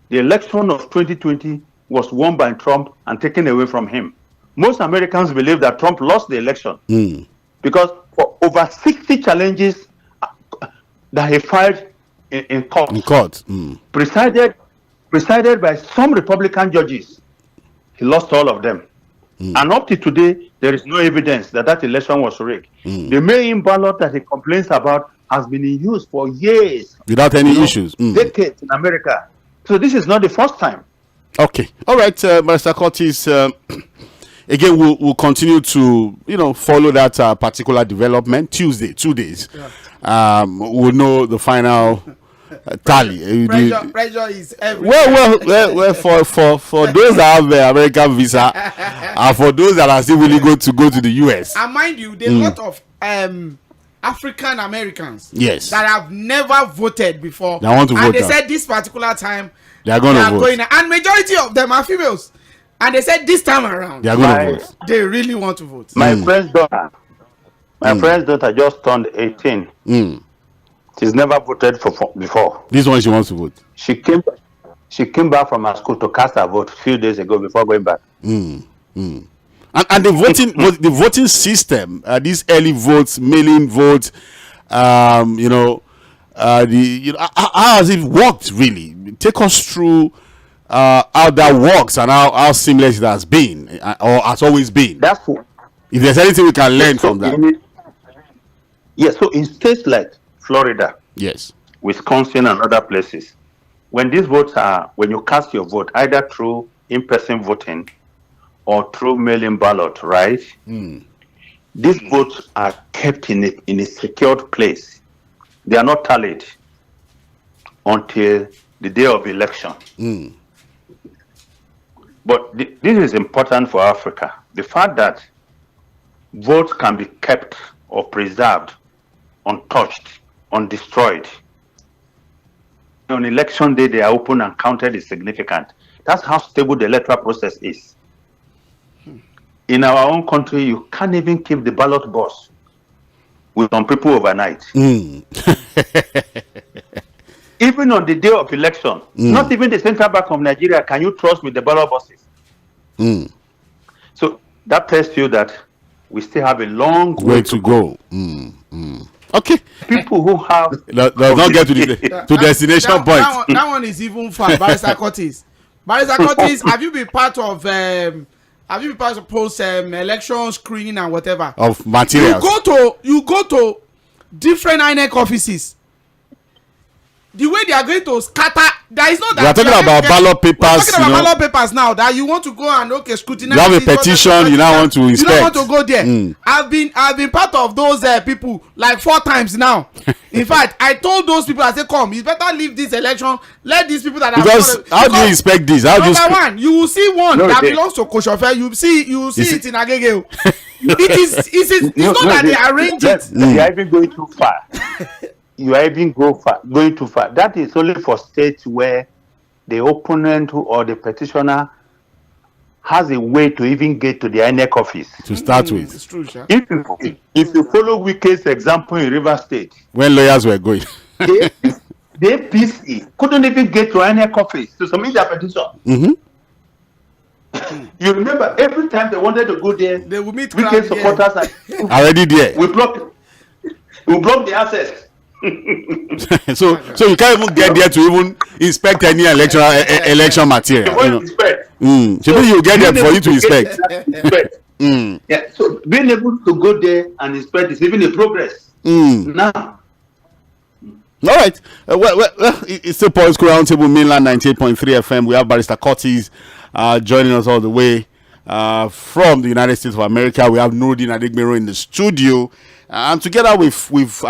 the election of 2020 was won by Trump and taken away from him. Most Americans believe that Trump lost the election because for over 60 challenges that he filed in court, presided by some Republican judges, he lost all of them. And up to today, there is no evidence that that election was rigged. The main ballot that he complains about has been in use for years. Without any issues. Decades in America. So this is not the first time. Okay. All right, Mr. Curtis. Again, we'll continue to, follow that particular development. Tuesday, 2 days. Yeah. We'll know the final tally. Pressure is everywhere. Well, for those that have the American visa, and for those that are still willing to go to the US. And mind you, there are a lot of African Americans that have never voted before. They want to vote. And they said this particular time they are going to vote. And majority of them are females. And they said this time around they are going to vote. They really want to vote. My friend's daughter just turned 18. She's never voted for before. This one she wants to vote. She came back from her school to cast her vote a few days ago before going back. And the voting system, these early votes, mail-in votes, how has it worked really? Take us through how that works and how seamless it has been or has always been. If there's anything we can learn from that. Yes, so in states like Florida, yes, Wisconsin and other places, when these votes when you cast your vote, either through in-person voting or through mail-in ballot, right? These votes are kept in a secured place. They are not tallied until the day of election. But this is important for Africa. The fact that votes can be kept or preserved, untouched, undestroyed. On election day, they are open and counted is significant. That's how stable the electoral process is. In our own country, you can't even keep the ballot box with some people overnight. Even on the day of election, not even the Central Bank of Nigeria can you trust with the ballot boxes. So that tells you that we still have a long way to go. Okay. People who have does not get to destination point. That one is even far. Barrister Curtis, have you been part of post election screening and whatever of materials? You go to different INEC offices. The way they are going to scatter, there is not that. We are talking about ballot papers. We're talking about ballot papers now. That you want to go and scrutinize. You have a petition. You now want to inspect. You don't want to go there. I've been part of those people like 4 times now. In fact, I told those people, I said, "Come, you better leave this election. Let these people that are how do you inspect this? Number one, you will see one that belongs to Ǩᴏᴏᴜ. You will see it in Agege. It's not that they arrange it. They are even going too far. You are even going too far. That is only for states where the opponent or the petitioner has a way to even get to the INEC office. To start with. It's true, sir. If you follow Wike's example in River State, when lawyers were going, the APC couldn't even get to INEC office to submit their petition. You remember, every time they wanted to go there, they would meet Wike supporters are already there. We block the access. so you can't even get there to even inspect any election material. So you get there for you to inspect. Yeah, so being able to go there and inspect is even a progress. Now. All right. It's the Political Roundtable, Mainland 98.3 FM. We have Barrister Curtis joining us all the way from the United States of America. We have Nuruddin Adegbero in the studio. And together I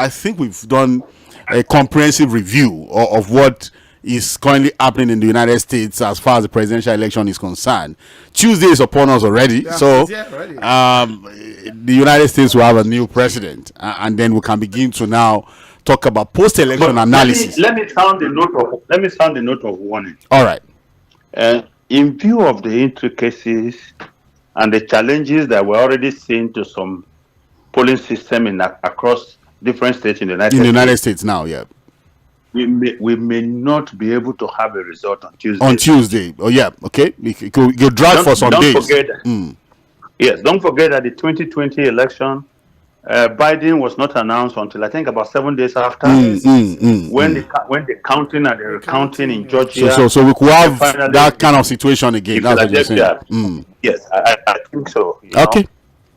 think we've done a comprehensive review of what is currently happening in the United States as far as the presidential election is concerned. Tuesday is upon us already, so the United States will have a new president, and then we can begin to now talk about post-election analysis. Let me sound the note of warning. All right. In view of the intricacies and the challenges that we're already seeing to some polling system across different states in the United States now, yeah. We may not be able to have a result on Tuesday. Oh, yeah. Okay. You'll drag for some days. Yes, don't forget that the 2020 election, Biden was not announced until I think about 7 days after when the counting and the recounting in Georgia. So we could have that kind of situation again. That's what you're saying. Yes, I think so. Okay.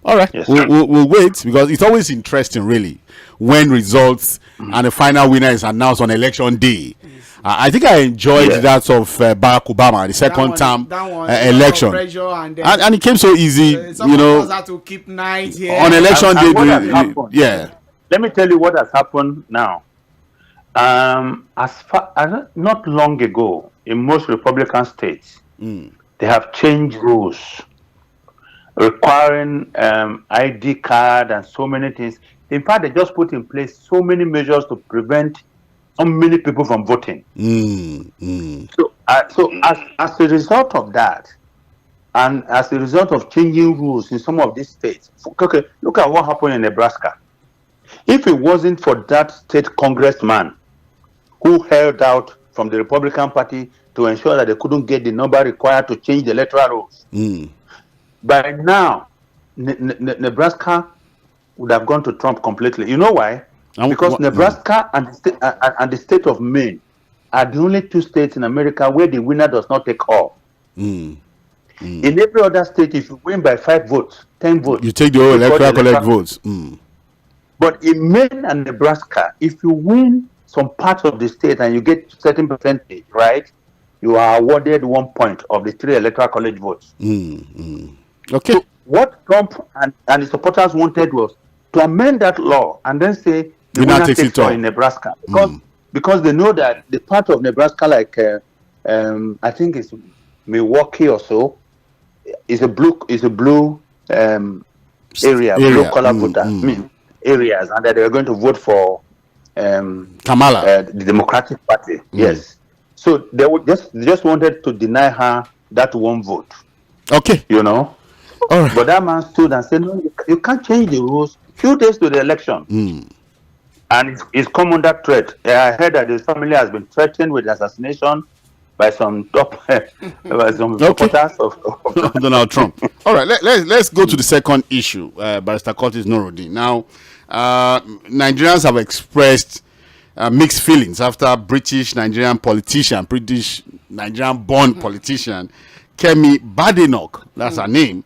All right. Yes, we'll wait, because it's always interesting, really, when results and the final winner is announced on election day. I think I enjoyed that of Barack Obama, the second term election, and it came so easy. Had to keep night here on election day. Let me tell you what has happened now. As not long ago, in most Republican states, they have changed rules requiring ID card and so many things. In fact, they just put in place so many measures to prevent so many people from voting. So as a result of that, and as a result of changing rules in some of these states, okay, look at what happened in Nebraska. If it wasn't for that state congressman who held out from the Republican Party to ensure that they couldn't get the number required to change the electoral rules, by now, Nebraska would have gone to Trump completely. You know why? Because Nebraska and the state of Maine are the only two states in America where the winner does not take all. In every other state, if you win by 5 votes, 10 votes, you take the whole electoral college votes. But in Maine and Nebraska, if you win some parts of the state and you get certain percentage, right, you are awarded 1 point of the 3 electoral college votes. Okay. So what Trump and his supporters wanted was to amend that law and then say the winner takes all in Nebraska, because they know that the part of Nebraska, like I think it's Milwaukee or so, is a blue area, blue collar voter areas, and that they are going to vote for Kamala, the Democratic Party. Yes. So they just wanted to deny her that 1 vote. Okay. All right. But that man stood and said, no, you can't change the rules few days to the election. And it's come under threat. I heard that his family has been threatened with assassination by some top supporters of Donald Trump. All right, let's go to the second issue, Barrister Curtis Nuruddin. Now, Nigerians have expressed mixed feelings after British-Nigerian born politician, Kemi Badenoch, that's her name,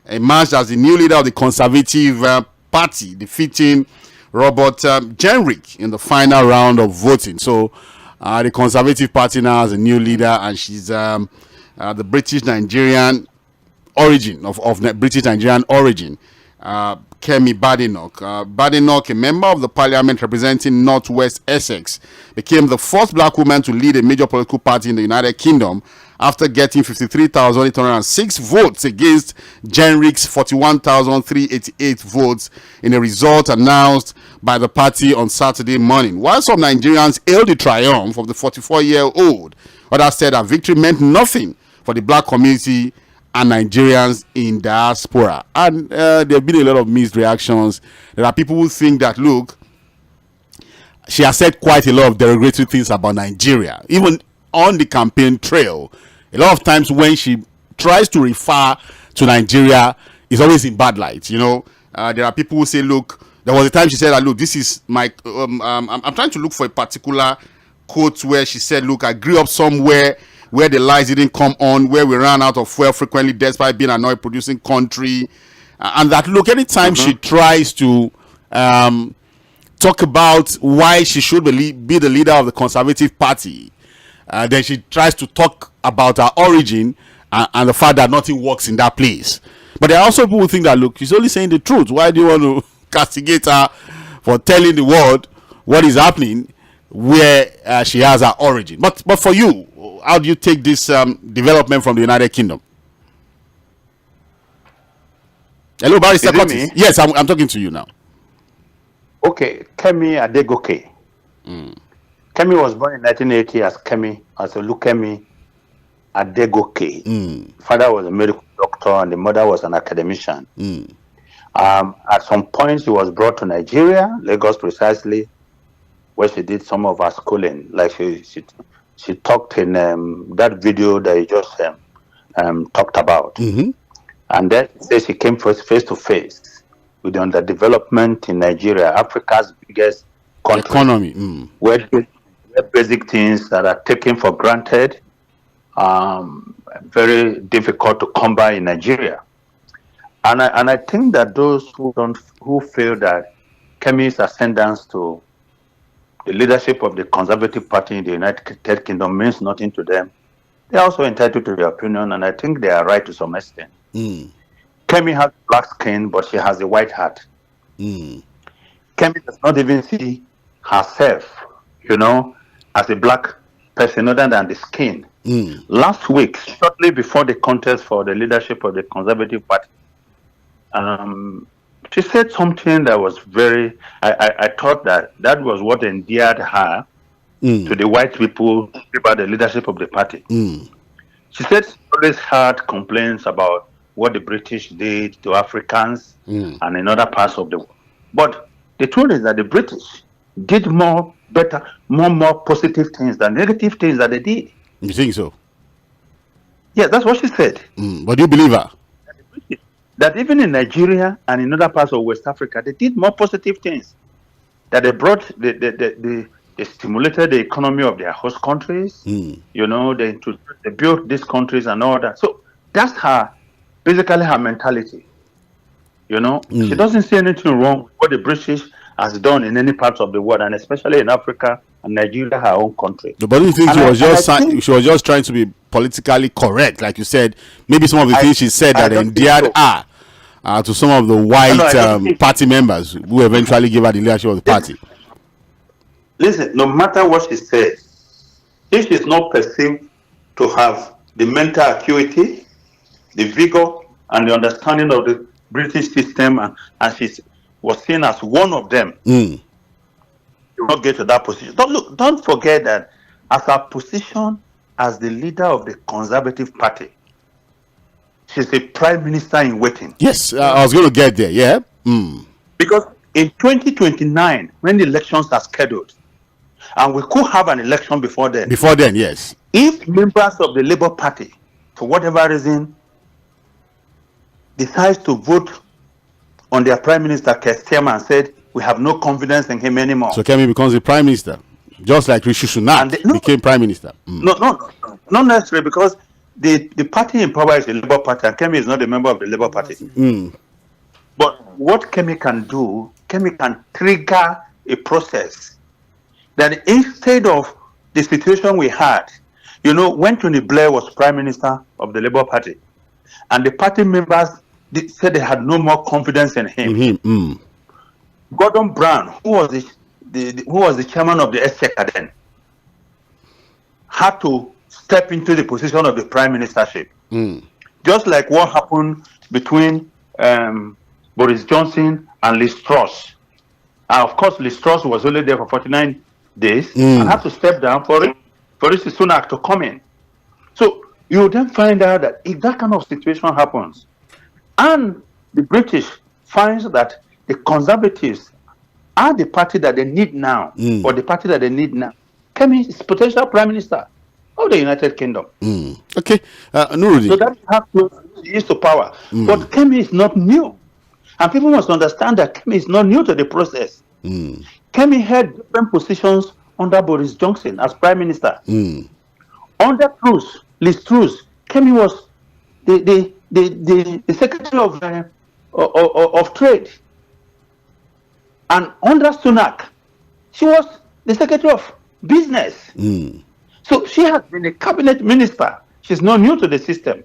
emerged as the new leader of the Conservative Party, defeating Robert Jenrick in the final round of voting. So the Conservative Party now has a new leader, and she's the British-Nigerian origin, of British-Nigerian origin, Kemi Badenoch. Badenoch, a member of the parliament representing Northwest Essex, became the first black woman to lead a major political party in the United Kingdom after getting 53,806 votes against Jenrick's 41,388 votes in a result announced by the party on Saturday morning. While some Nigerians hailed the triumph of the 44-year-old, others said that victory meant nothing for the black community and Nigerians in diaspora. And there have been a lot of mixed reactions. There are people who think that, look, she has said quite a lot of derogatory things about Nigeria, even on the campaign trail. A lot of times when she tries to refer to Nigeria, it's always in bad light. There are people who say, look, there was a time she said that, look, this is my I'm trying to look for a particular quote where she said, look, I grew up somewhere where the lights didn't come on, where we ran out of fuel frequently despite being an oil producing country, and that, look, anytime she tries to talk about why she should be the leader of the Conservative Party, then she tries to talk about her origin and the fact that nothing works in that place. But there are also people who think that, look, she's only saying the truth. Why do you want to castigate her for telling the world what is happening where she has her origin. But for you, how do you take this development from the United Kingdom? Hello, Barrister Curtis. Yes, I'm talking to you now. Okay, Kemi Adegoke. Kemi was born in 1980 as Oluwakemi Adegoke. Father was a medical doctor and the mother was an academician. At some point, she was brought to Nigeria, Lagos precisely, where she did some of her schooling. Like she talked in that video that you just talked about. And then she came face to face with the underdevelopment in Nigeria, Africa's biggest country, economy, where basic things that are taken for granted, very difficult to come by in Nigeria. And I think that those who feel that Kemi's ascendance to the leadership of the Conservative Party in the United Kingdom means nothing to them, they are also entitled to their opinion, and I think they are right to some extent. Kemi has black skin, but she has a white heart. Kemi does not even see herself, as a black person other than the skin. Last week, shortly before the contest for the leadership of the Conservative Party, she said something that was very, I thought that was what endeared her to the white people about the leadership of the party. She said she always heard complaints about what the British did to Africans and in other parts of the world. But the truth is that the British did more positive things than negative things that they did. You think so? Yeah, that's what she said. But do you believe her? That even in Nigeria and in other parts of West Africa, they did more positive things. That they brought, they stimulated the economy of their host countries. They built these countries and all that. So that's basically her mentality. She doesn't see anything wrong with what the British has done in any parts of the world, and especially in Africa and Nigeria, her own country. But do you think she was just trying to be politically correct, like you said? Maybe some of the things she said that endeared her to some of the white party members who eventually gave her the leadership of the party. Listen, no matter what she says, if she's not perceived to have the mental acuity, the vigor, and the understanding of the British system, and she was seen as one of them, you will not get to that position. Don't forget that as her position as the leader of the Conservative Party, she's a prime minister in waiting. Yes, I was going to get there, yeah. Because in 2029, when the elections are scheduled, and we could have an election before then. Before then, yes. If members of the Labour Party, for whatever reason, decides to vote on their Prime Minister, Keir, and said, we have no confidence in him anymore. So Kemi becomes the Prime Minister, just like Rishi Sunak became Prime Minister. No, not necessarily, because the party in power is the Labour Party, and Kemi is not a member of the Labour Party. But what Kemi can do, Kemi can trigger a process that instead of the situation we had, when Tony Blair was Prime Minister of the Labour Party, and the party members said they had no more confidence in him. Gordon Brown, who was the chairman of the Exchequer then, had to step into the position of the prime ministership. Just like what happened between Boris Johnson and Liz Truss. And of course, Liz Truss was only there for 49 days and had to step down for Rishi Sunak to come in. So you then find out that if that kind of situation happens, and the British finds that the Conservatives are the party that they need now, or the party that they need now, Kemi is potential Prime Minister of the United Kingdom. Okay, Nuruddin. So that's how close he is to power. But Kemi is not new. And people must understand that Kemi is not new to the process. Kemi held different positions under Boris Johnson as Prime Minister. Under Liz Truss, Kemi was the Secretary of Trade. And under Sunak, she was the Secretary of Business. So she has been a cabinet minister. She's not new to the system.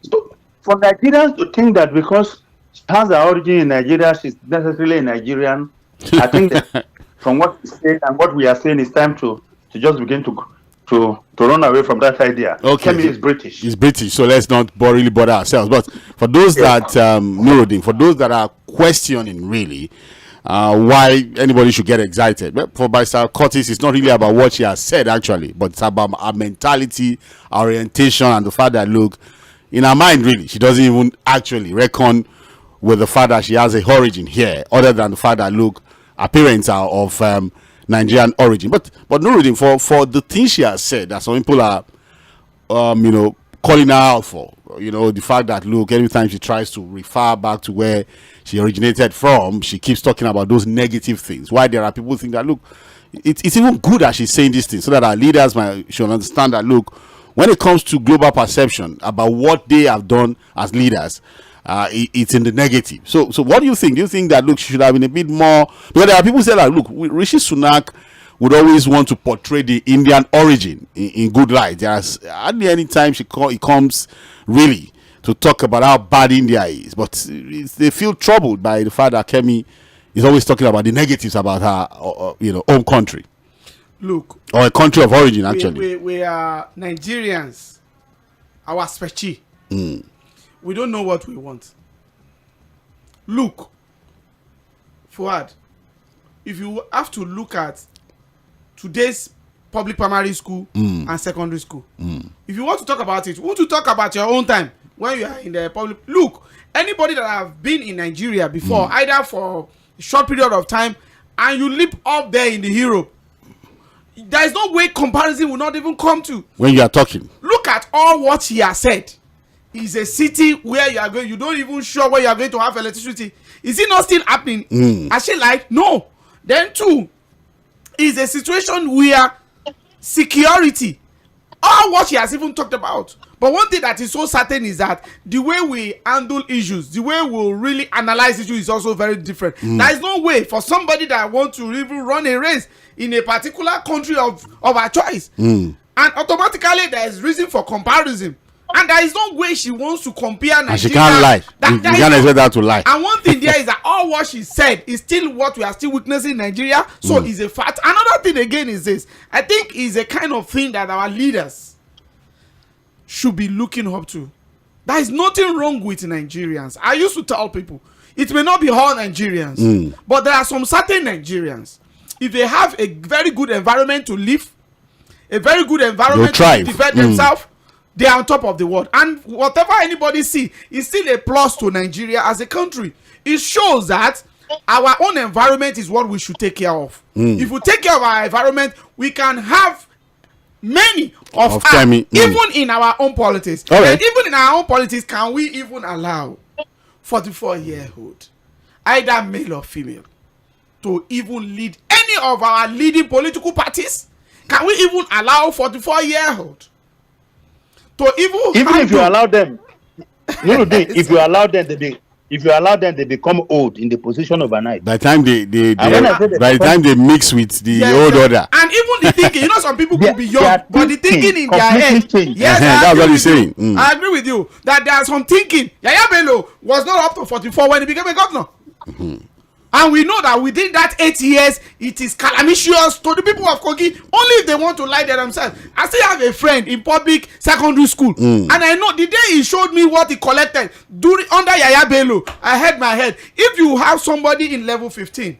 So for Nigerians to think that because she has her origin in Nigeria, she's necessarily a Nigerian, I think that from what we say and what we are saying, it's time to just begin to run away from that idea. Okay. Kemi is British. It's British, so let's not really bother ourselves. But for those that Nuruddin, for those that are questioning really why anybody should get excited, well, for Barrister Curtis, it's not really about what she has said actually, but it's about our mentality, our orientation, and the fact that look, in her mind really, she doesn't even actually reckon with the fact that she has a origin here, other than the fact that look, her parents are of Nigerian origin. But Nuruddin, for the things she has said, that some people are calling her out for, the fact that look, every time she tries to refer back to where she originated from, she keeps talking about those negative things. Why there are people who think that look, it's even good that she's saying these things, so that our leaders should understand that look, when it comes to global perception about what they have done as leaders, it's in the negative. So what do you think? Do you think that look, she should have been a bit more? Because there are people who say that look, Rishi Sunak would always want to portray the Indian origin in good light. There's hardly any time he comes really to talk about how bad India is, but they feel troubled by the fact that Kemi is always talking about the negatives about her home country. Look, or a country of origin actually. We are Nigerians, our specie. We don't know what we want. Look, Fuad, if you have to look at today's public primary school and secondary school, if you want to talk about it, want to talk about your own time when you are in the public. Look, anybody that have been in Nigeria before, either for a short period of time, and you live up there in the Europe, there is no way comparison will not even come to. When you are talking, look at all what he has said. It's a city where you are going, you don't even sure where you are going to have electricity. Is it not still happening? I say like no. Then two, is a situation where security, all what he has even talked about. But one thing that is so certain is that the way we handle issues, the way we really analyze issues is also very different. There is no way for somebody that wants to even run a race in a particular country of our choice, and automatically there is reason for comparison. And there is no way she wants to compare Nigeria. And she can't lie. You can't expect her to lie. And one thing there is that all what she said is still what we are still witnessing in Nigeria. So it's a fact. Another thing again is this. I think is a kind of thing that our leaders should be looking up to. There is nothing wrong with Nigerians. I used to tell people, it may not be all Nigerians, but there are some certain Nigerians. If they have a very good environment to live, a very good environment to defend themselves, they are on top of the world. And whatever anybody see is still a plus to Nigeria as a country. It shows that our own environment is what we should take care of. If we take care of our environment, we can have many of us, even in our own politics. And even in our own politics, can we even allow 44-year-old, either male or female, to even lead any of our leading political parties? Can we even allow 44-year-old to even if you allow them, if you allow them, they become old in the position overnight. By the time they mix with the old order, and even the thinking, some people could be young, but the thinking in their head, yes, that's what he's saying. I agree with you that there are some thinking. Yaya Bello was not up to 44 when he became a governor. And we know that within that 8 years, it is calamitous to the people of Kogi, only if they want to lie there themselves. I still have a friend in public secondary school, and I know the day he showed me what he collected under Yaya Bello, I had my head. If you have somebody in level 15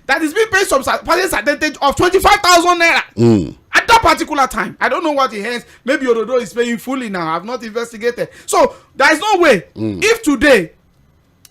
that is being paid some percentage of 25,000 naira at that particular time, I don't know what he has. Maybe Ododo is paying fully now. I've not investigated. So there is no way. If today,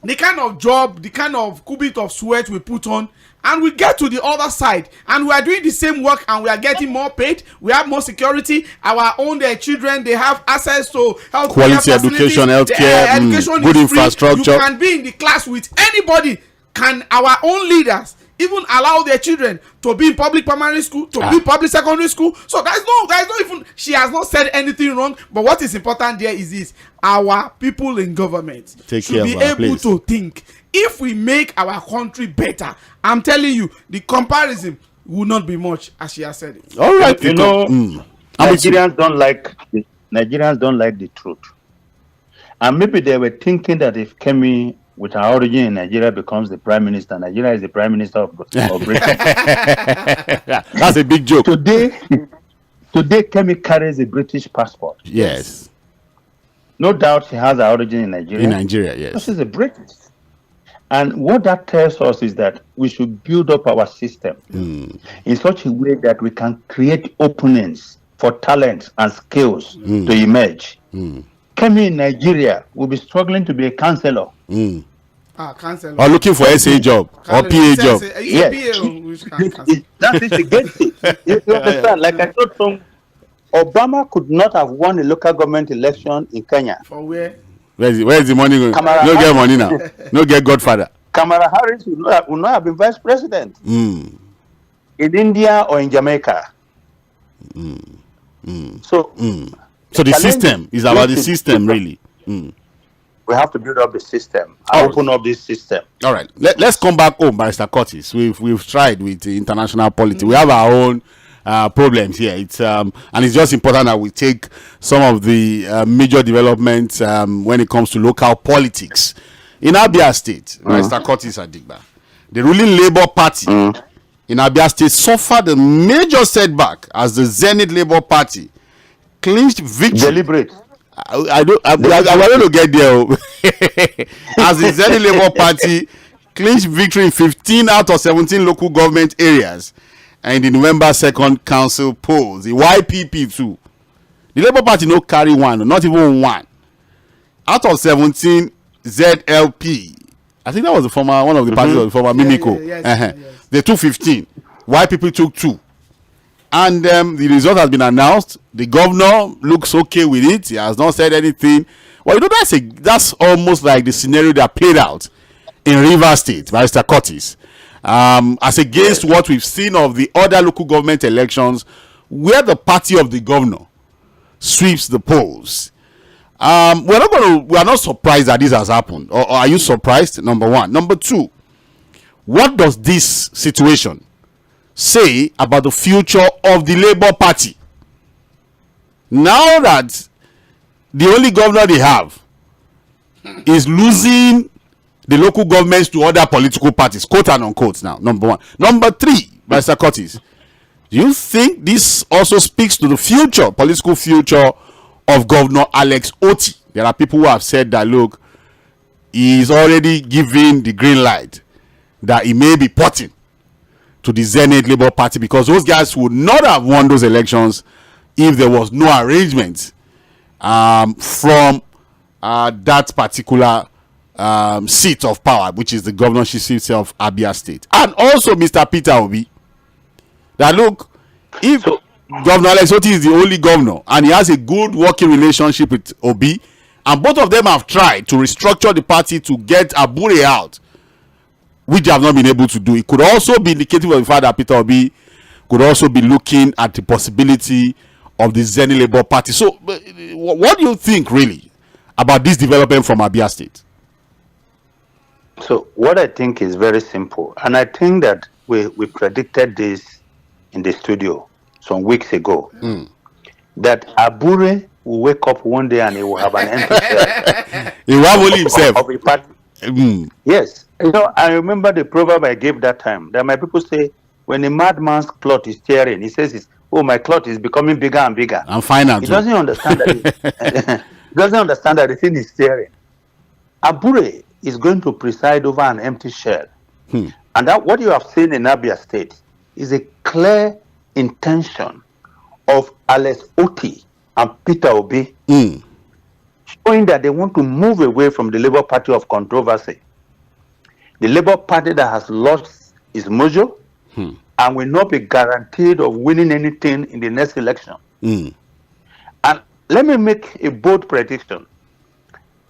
the kind of job, the kind of cubit of sweat we put on, and we get to the other side, and we are doing the same work, and we are getting more paid, we have more security, our own children, they have access to health quality education, healthcare, good infrastructure. You can be in the class with anybody. Can our own leaders even allow their children to be in public primary school, to be in public secondary school? So there's no even, she has not said anything wrong. But what is important there is this: our people in government should be able to think. If we make our country better, I'm telling you, the comparison will not be much, as she has said it. All right, Nigerians don't like the truth, and maybe they were thinking that if Kemi with her origin in Nigeria becomes the prime minister. Nigeria is the prime minister of Britain. That's a big joke. Today, Kemi carries a British passport. Yes. No doubt she has her origin in Nigeria. In Nigeria, yes. But she's a British. And what that tells us is that we should build up our system in such a way that we can create openings for talents and skills to emerge. Kemi in Nigeria will be struggling to be a councillor. Councillor. Or looking for SA job or PA job. Yes. That is the gate. You understand? Like I told some, Obama could not have won a local government election in Kenya. For where? Where's the money going? No get money now. No get Godfather. Kamala Harris would not have been vice president in India or in Jamaica. So the system is about the system, really. We have to build up the system and open up this system. All right. Let's come back home, Barrister Curtis. We've tried with the international politics. We have our own problems here. It's and it's just important that we take some of the major developments when it comes to local politics in ABIA State. Barrister Curtis Adigba, the ruling Labour Party in ABIA State suffered a major setback as the Zenith Labour Party clinched victory. Deliberate. I don't to get there. As the Zenith Labour Party clinched victory in 15 out of 17 local government areas and the November 2nd council polls, the YPP too. The Labour Party no carry one, not even one. Out of 17 ZLP, I think that was the one of the parties of the former Mimiko. Yes. They took 15. YPP took 2. And the result has been announced. The governor looks okay with it. He has not said anything. Well, you know, that's almost like the scenario that played out in Rivers State, Barrister Curtis, as against what we've seen of the other local government elections, where the party of the governor sweeps the polls. We are not surprised that this has happened. Or are you surprised? Number one. Number two, what does this situation say about the future of the Labour Party now that the only governor they have is losing the local governments to other political parties, quote and unquote? Now, number one. Number three, Barrister Curtis, do you think this also speaks to the political future of Governor Alex Otti? There are people who have said that, look, he's already given the green light that he may be porting to the Zenith Labour Party, because those guys would not have won those elections if there was no arrangement from that particular seat of power, which is the governorship seat of Abia State. And also Mr. Peter Obi, that look, if Governor Alex Otti is the only governor and he has a good working relationship with Obi, and both of them have tried to restructure the party to get Abure out, which they have not been able to do, it could also be indicative of the fact that Peter Obi could also be looking at the possibility of the Zenith Labour Party. So, what do you think really about this development from Abia State? So, what I think is very simple, and I think that we predicted this in the studio some weeks ago, that Abure will wake up one day and he will have an empty shell. He will have only himself. Of a party. Yes. You know, I remember the proverb I gave that time, that my people say, when a madman's cloth is tearing, he says, oh, my cloth is becoming bigger and bigger. I'm fine now. He doesn't understand that he doesn't understand that the thing is tearing. Abure is going to preside over an empty shell. And that what you have seen in Abia State is a clear intention of Alex Otti and Peter Obi, showing that they want to move away from the Labour Party of controversy. The Labour Party that has lost its mojo and will not be guaranteed of winning anything in the next election. And let me make a bold prediction.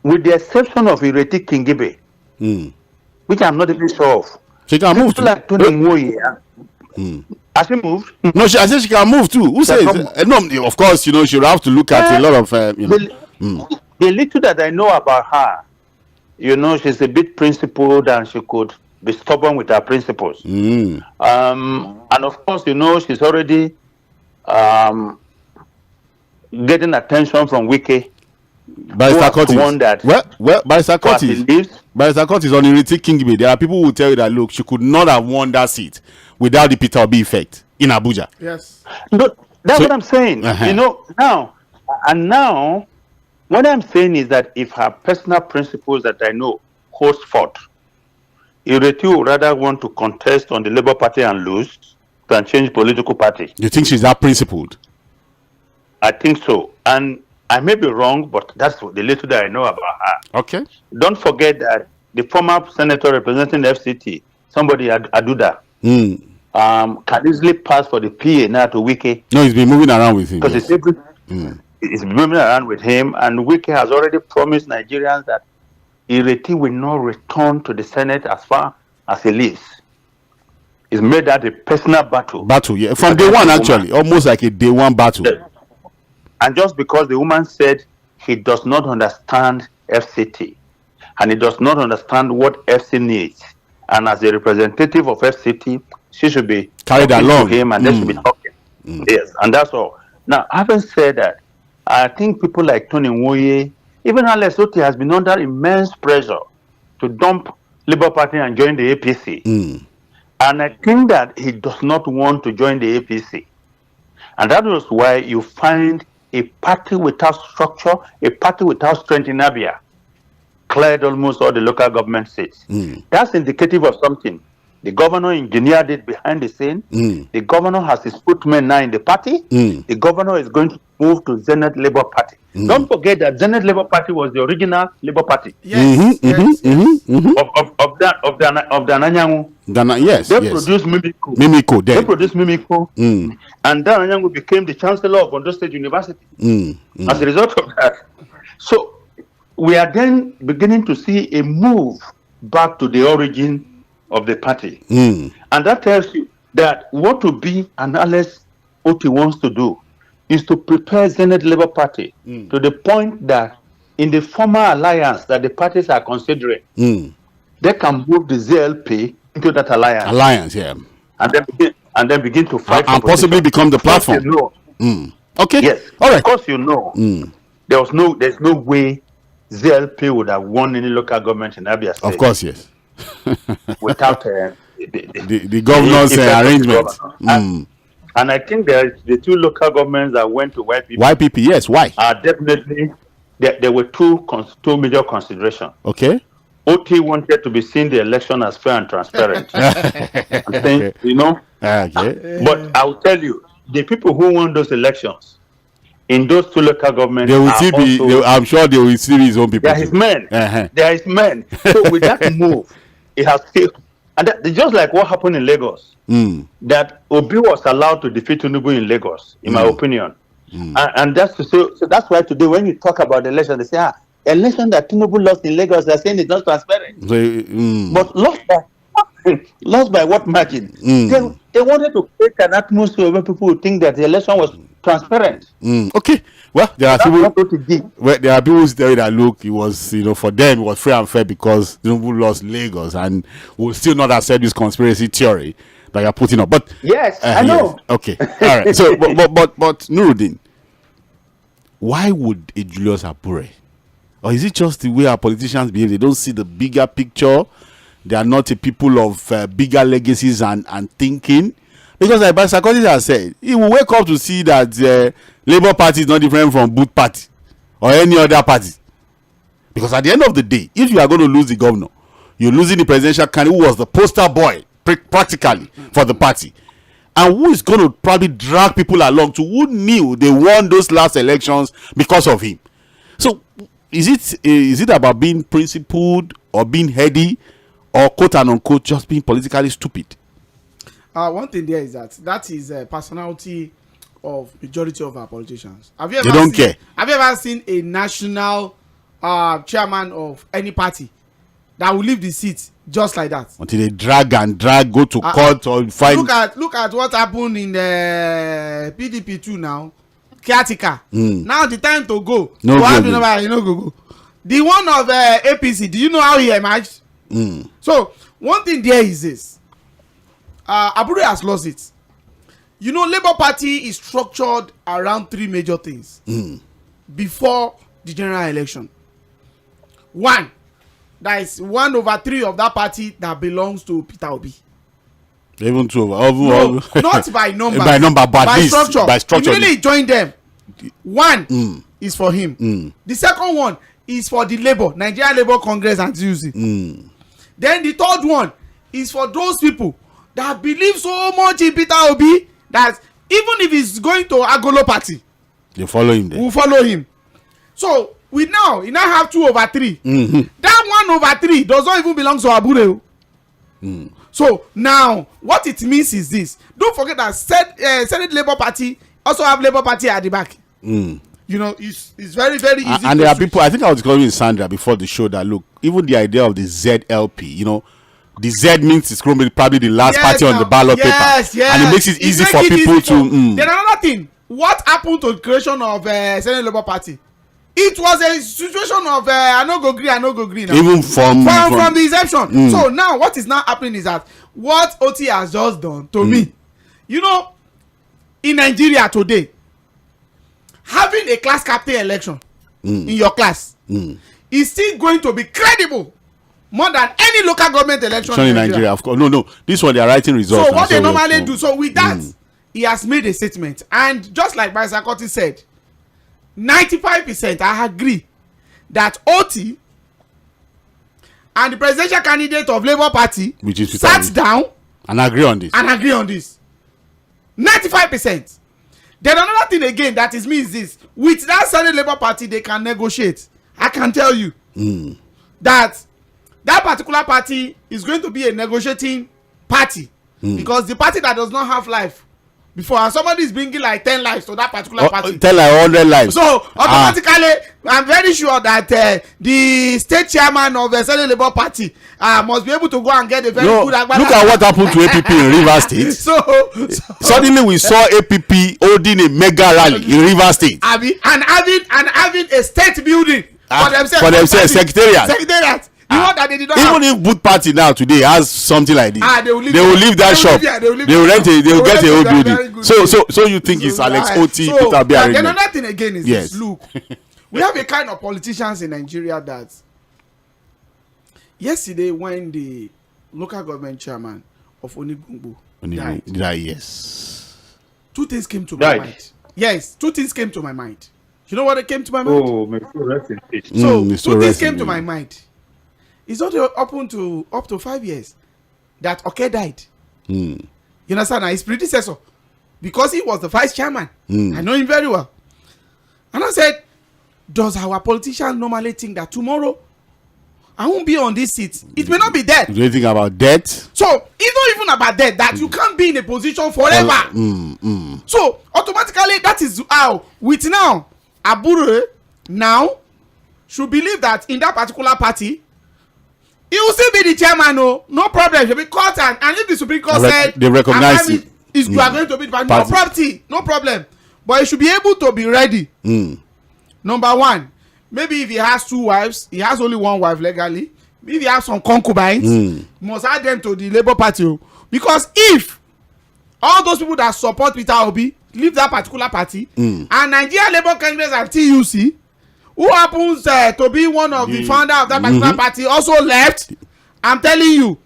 With the exception of Ireti Kingibe, which I'm not even sure of. She can move too. Like Tony Nwoye, has she moved? No, I said she can move too. Who says? No, of course, you know, she'll have to look at a lot of, The little that I know about her, you know, she's a bit principled and she could be stubborn with her principles. And of course, you know, she's already getting attention from WİKE Barrister Curtis. Well, Barrister Curtis on Ireti Kingbe. There are people who tell you that look, she could not have won that seat without the Peter Obi effect in Abuja. Yes. No, that's what I'm saying. You know, now, what I'm saying is that if her personal principles that I know holds forth, Ireti would rather want to contest on the Labour Party and lose than change political party. You think she's that principled? I think so. And I may be wrong, but that's the little that I know about her. Okay. Don't forget that the former senator representing the FCT, somebody Aduda, can easily pass for the PA now to Wike. No, he's been moving around with him. Because he's been moving around with him, and Wike has already promised Nigerians that Ireti will not return to the Senate as far as he lives. He's made that a personal battle. Yeah. From day one, actually. Almost like a day one battle. Yeah. And just because the woman said he does not understand FCT, and he does not understand what FC needs, and as a representative of FCT, she should be carried along to him, and they should be talking. Yes, and that's all. Now, having said that, I think people like Tony Nwoye, even Alex Otti, has been under immense pressure to dump Labour Party and join the APC. And I think that he does not want to join the APC. And that was why you find a party without structure, a party without strength in ABIA, cleared almost all the local government seats. That's indicative of something. The governor engineered it behind the scene. The governor has his footmen now in the party. The governor is going to move to Zenith Labour Party. Don't forget that Zenith Labour Party was the original Labour Party. Yes. Of the Anyangu. Yes. They produced Mimiko. They produced Mimiko. And Dan Anyangu became the Chancellor of Ondo State University. As a result of that. So we are then beginning to see a move back to the origin of the party. And that tells you that what to be and Alex Otti wants to do is to prepare Zenith Labour Party to the point that in the former alliance that the parties are considering, they can move the ZLP into that alliance. And then begin to fight and possibly become the platform. Okay. Yes. All right. Of course, there's no way ZLP would have won any local government in Abia State. Of course, yes. Without the governor's arrangement. And I think the two local governments that went to YPP, yes, why? Definitely, there were two major considerations. Okay. OT wanted to be seen the election as fair and transparent. Okay. But I'll tell you, the people who won those elections in those two local governments, they will still be. I'm sure they will still be his own people. They are his men. They are his men. So with that move, it has still, and just like what happened in Lagos, that Obi was allowed to defeat Tinubu in Lagos, in my opinion. And that's so that's why today when you talk about the election, they say, election that Tinubu lost in Lagos, they're saying it's not transparent. But lost by what margin? They wanted to create an atmosphere where people would think that the election was transparent. Okay. Well, there are people. There are people saying that look, it was for them it was free and fair because Tinubu lost Lagos, and will still not accept this conspiracy theory that you're putting up. But yes, I know. Yes. Okay. All right. So, but Nuruddin, why would a Julius Apure? Or is it just the way our politicians behave? They don't see the bigger picture. They are not a people of bigger legacies and thinking. Because like Barrister Curtis has said, he will wake up to see that Labour Party is not different from Boot Party or any other party. Because at the end of the day, if you are going to lose the governor, you're losing the presidential candidate who was the poster boy practically for the party. And who is going to probably drag people along to who knew they won those last elections because of him. So is it about being principled or being heady or quote and unquote just being politically stupid? One thing there is that is a personality of majority of our politicians. They don't care. Have you ever seen a national chairman of any party that will leave the seat just like that? Until they drag, go to court or fight. Look at what happened in the PDP too now. Caretaker. Now the time to go. No go. The one of APC, do you know how he emerged? So one thing there is this. Abure has lost it. Labour Party is structured around three major things before the general election. One, that is 1/3 of that party that belongs to Peter Obi. Even two No, not by number. By number, but by structure. By structure. He really joined them. One is for him. The second one is for the Labour, Nigerian Labour Congress and TUC. Then the third one is for those people that believe so much in Peter Obi that even if he's going to Agolo party, they follow him there. Will follow him. So he now have 2/3. That 1/3 does not even belong to Abure. So now what it means is this: don't forget that Senate Labour Party also have Labour Party at the back. You know, it's very, very easy. And there are people, I think I was calling Sandra before the show, that look, even the idea of the ZLP, you know, the Z means it's going to be probably the last party on the ballot paper. Yes. And it makes it easy for people to. Then another thing, what happened to the creation of Senate Labour Party? It was a situation of I no go gree now. Even from the inception. So now what is now happening is that what OT has just done to me, you know, in Nigeria today, having a class captain election in your class is still going to be credible more than any local government election in Nigeria. Of course, no, this one they are writing results. So what they normally do. So with that, he has made a statement, and just like Barrister Kotti said, 95% I agree that OT and the presidential candidate of Labour Party, which is sat down and agree on this. 95%. Then another thing again that is me is this: with that Senate Labour Party, they can negotiate. I can tell you that particular party is going to be a negotiating party because the party that does not have life before, and somebody is bringing like 10 lives to that particular party. 10 like 100 lives. So automatically, I'm very sure that the state chairman of the Senate Labour Party must be able to go and get a very good. Look at what happened to APP in Rivers State. So suddenly we saw APP holding a mega rally in Rivers State and having a state building for themselves, secretariat. You know that they did not even if both party now today has something like this, they will leave that shop. They will rent they will get a whole building. So you think it's Alex Oti, Peter Obi? Then another thing again is this: look, we have a kind of politicians in Nigeria that yesterday when the local government chairman of Onigbungbo died, yes, two things came to my mind. Yes, two things came to my mind. You know what came to my mind? Oh, may God rest in peace. So two things came to my mind. It's not open to up to 5 years that Oke died. You understand? Now his predecessor, because he was the vice chairman. I know him very well. And I said, does our politicians normally think that tomorrow I won't be on this seat? It may not be dead. Do you think about death? So it's not even about death, that you can't be in a position forever. So automatically that is how with now Abure now should believe that in that particular party he will still be the chairman. No problem. He'll be caught, and if the Supreme Court said they recognize it, you are going to be no property, no problem. But he should be able to be ready. Number one, maybe if he has 2 wives, he has only 1 wife legally. If he has some concubines, must add them to the Labour Party. Because if all those people that support Peter Obi leave that particular party, and Nigeria Labour Congress and TUC, who happens to be one of the founder of that particular party, also left, I'm telling you,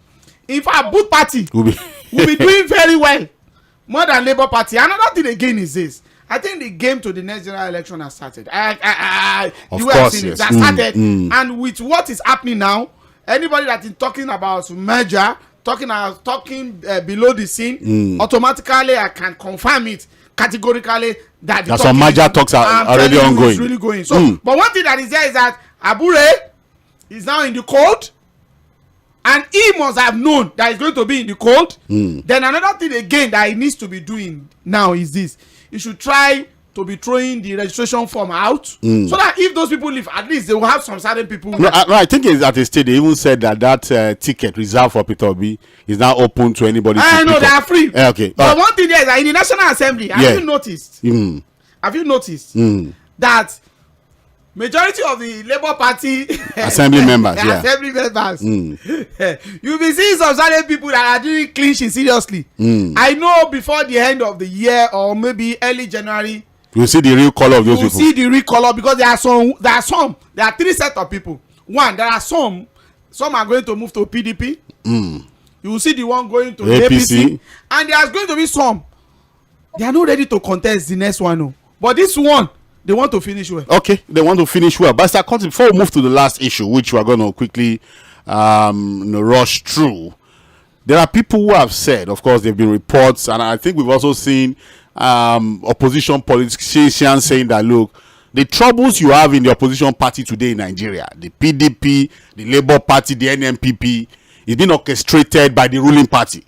in fact, both party will be doing very well more than Labour Party. Another thing again is this: I think the game to the next general election has started. The way I've seen it has started, and with what is happening now, anybody that is talking about merger, talking below the scene, automatically I can confirm it categorically that some major talks are already ongoing. Really going. So, but one thing that is there is that Abure is now in the cold, and he must have known that he's going to be in the cold. Then another thing again that he needs to be doing now is this: he should try to be throwing the registration form out, so that if those people leave, at least they will have some certain people. I think it's at a stage they even said that ticket reserved for Peter Obi is now open to anybody. I know they are free. Okay. But one thing there is that in the National Assembly, have you noticed? Have you noticed that majority of the Labour Party assembly members, you'll be seeing some certain people that are doing clinching seriously. I know before the end of the year or maybe early January, You see the real color of those people. You see the real color, because there are three sets of people. One, there are some are going to move to PDP. You will see the one going to APC, and there's going to be some. They are not ready to contest the next one, no. But this one, they want to finish well. Okay, they want to finish well. But before we move to the last issue, which we are going to quickly rush through, there are people who have said, of course, there have been reports, and I think we've also seen opposition politicians saying that, look, the troubles you have in the opposition party today in Nigeria, the PDP, the Labour Party, the NNPP, is being orchestrated by the ruling party.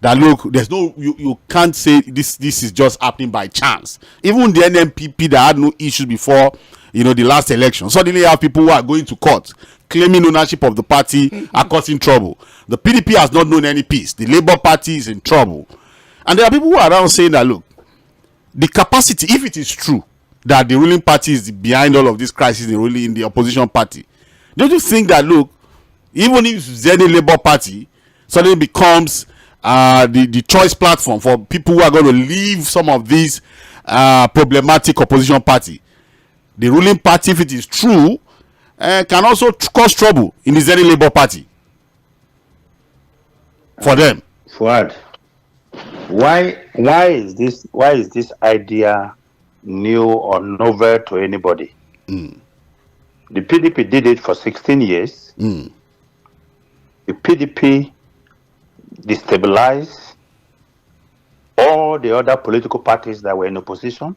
That, look, there's no, you can't say this is just happening by chance. Even the NNPP that had no issues before, the last election, suddenly you have people who are going to court claiming ownership of the party are causing trouble. The PDP has not known any peace. The Labour Party is in trouble. And there are people who are around saying that, look, the capacity, if it is true that the ruling party is behind all of this crisis in the opposition party, don't you think that, look, even if Zenith Labour Party suddenly becomes the choice platform for people who are going to leave some of these problematic opposition party, the ruling party, if it is true, can also cause trouble in the Zenith Labour Party for them? Fuad, why is this idea new or novel to anybody? The PDP did it for 16 years. The PDP destabilized all the other political parties that were in opposition,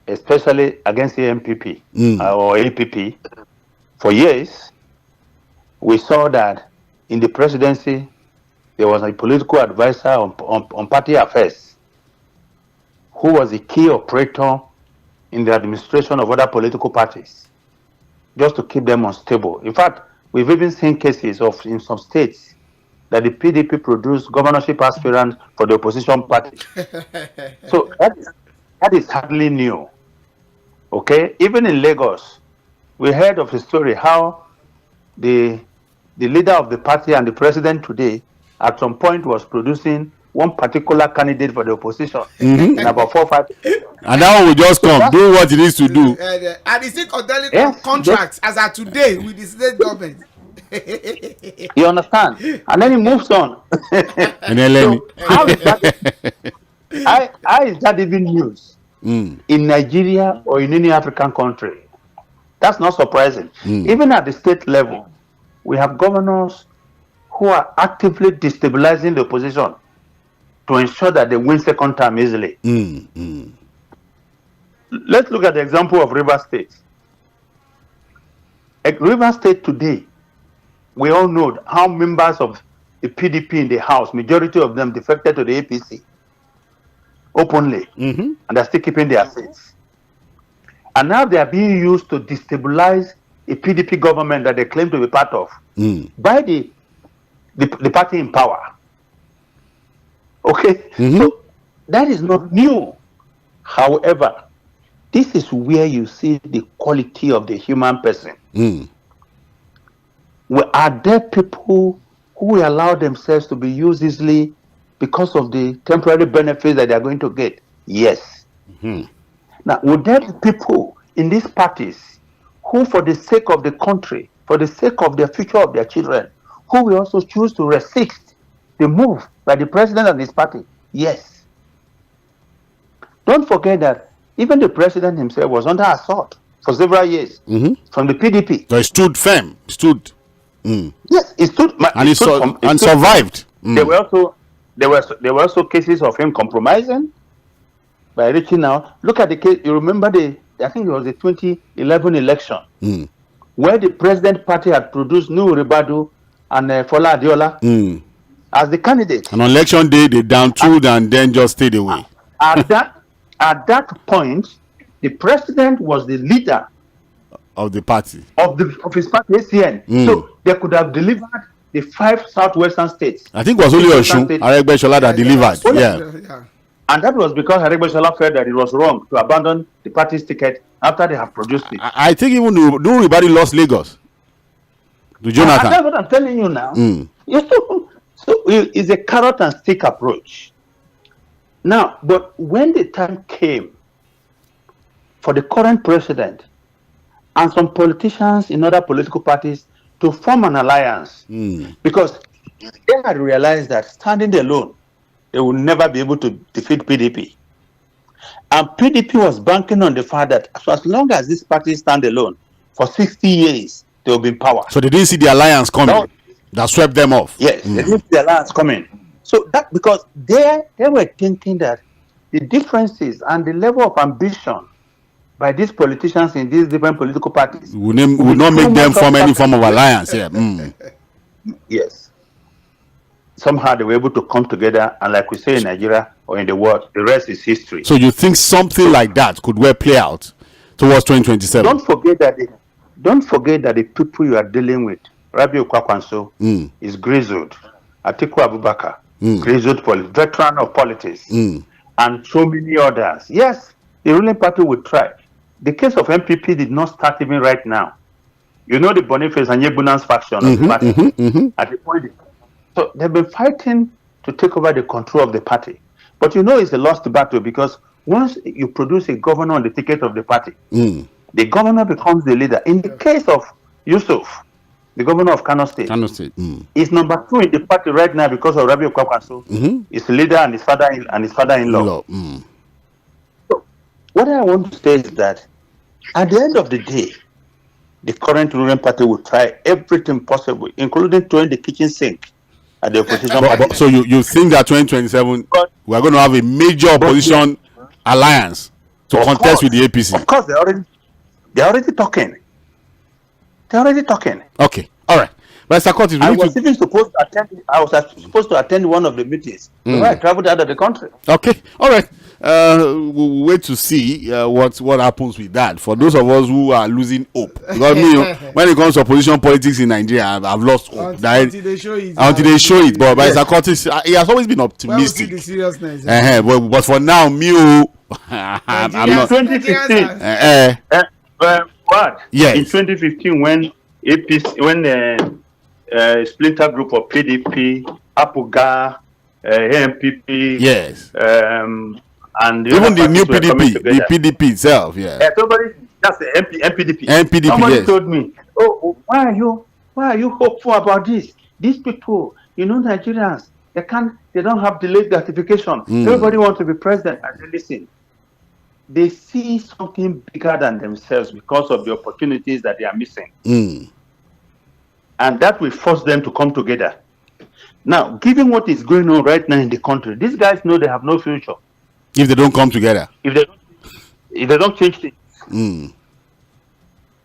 especially against the MPP or APP. For years, we saw that in the presidency, there was a political advisor on party affairs who was a key operator in the administration of other political parties, just to keep them unstable. In fact, we've even seen cases in some states that the PDP produced governorship aspirants for the opposition party. So that is hardly new. Okay, even in Lagos, we heard of the story how the leader of the party and the president today at some point was producing one particular candidate for the opposition in about 4 or 5 years. And now we just come, do what it needs to do. And it's in contracts as of today with the state government. You understand? And then he moves on. And then so how is that even news in Nigeria or in any African country? That's not surprising. Even at the state level, we have governors who are actively destabilizing the opposition to ensure that they win second term easily. Let's look at the example of Rivers State. At Rivers State today, we all know how members of the PDP in the House, majority of them defected to the APC openly, and they're still keeping their seats. And now they are being used to destabilize a PDP government that they claim to be part of by the party in power. Okay, so that is not new. However, this is where you see the quality of the human person. Are there people who will allow themselves to be used easily because of the temporary benefits that they are going to get? Yes. Now, would there be people in these parties who, for the sake of the country, for the sake of the future of their children, who will also choose to resist the move by the president and his party? Yes. Don't forget that even the president himself was under assault for several years from the PDP. So he stood firm. Yes, he stood and survived. There were also cases of him compromising by reaching out. Look at the case. You remember I think it was the 2011 election where the president party had produced Nuhu Ribadu and Fola Adiola as the candidate. And on election day, they down-tooed and then just stayed away. At that point, the president was the leader of the party of his party, ACN. So they could have delivered the 5 southwestern states. I think it was only 괰ᴏʟᴏᴡ that delivered. Yeah. And that was because 괰ᴏᴟ felt that it was wrong to abandon the party's ticket after they have produced it. I think even everybody lost Lagos to Jonathan. That's what I'm telling you now. So it's a carrot and stick approach. Now, but when the time came for the current president and some politicians in other political parties to form an alliance, because they had realized that standing alone, they would never be able to defeat PDP. And PDP was banking on the fact that as long as this party stand alone, for 60 years, they will be in power. So they didn't see the alliance coming. That swept them off. Yes, they didn't see the alliance coming. So that because they were thinking that the differences and the level of ambition by these politicians in these different political parties would not make them form any form of alliance. Yeah. Yes. Somehow they were able to come together, and like we say in Nigeria or in the world, the rest is history. So you think something like that could well play out towards 2027? Don't forget that the people you are dealing with, Rabiu Kwankwaso, is grizzled. Atiku Abubakar, grizzled veteran of politics, and so many others. Yes, the ruling party will try. The case of MPP did not start even right now. You know the Boniface and Yebunan's faction of the party at the point. So they've been fighting to take over the control of the party. But you know it's a lost battle, because once you produce a governor on the ticket of the party, the governor becomes the leader. In the case of Yusuf, the governor of Kano State, is number 2 in the party right now because of Rabiu Kwankwaso. He's the leader and his father-in-law. So what I want to say is that at the end of the day, the current ruling party will try everything possible, including throwing the kitchen sink at the opposition party. So you think that 2027 we are going to have a major opposition alliance to contest with the APC? Of course, they're already talking. Okay, all right. But Sakotis, I was supposed to attend one of the meetings. So I traveled out of the country. Okay, all right. We'll wait to see what happens with that. For those of us who are losing hope, because when it comes to opposition politics in Nigeria, I've lost hope. Until they show it. But by Sakotis, he has always been optimistic. The seriousness. But for now, I'm not. 2015. What? Yes. In 2015, when splinter group of PDP, APOGA, MPP, yes, and even the new PDP, the PDP itself, that's the MPDP. Somebody told me, why are you hopeful about this? These people, Nigerians, they don't have delayed gratification. Everybody wants to be president. I said, listen, they see something bigger than themselves because of the opportunities that they are missing. And that will force them to come together. Now, given what is going on right now in the country, these guys know they have no future if they don't come together. If they don't change things.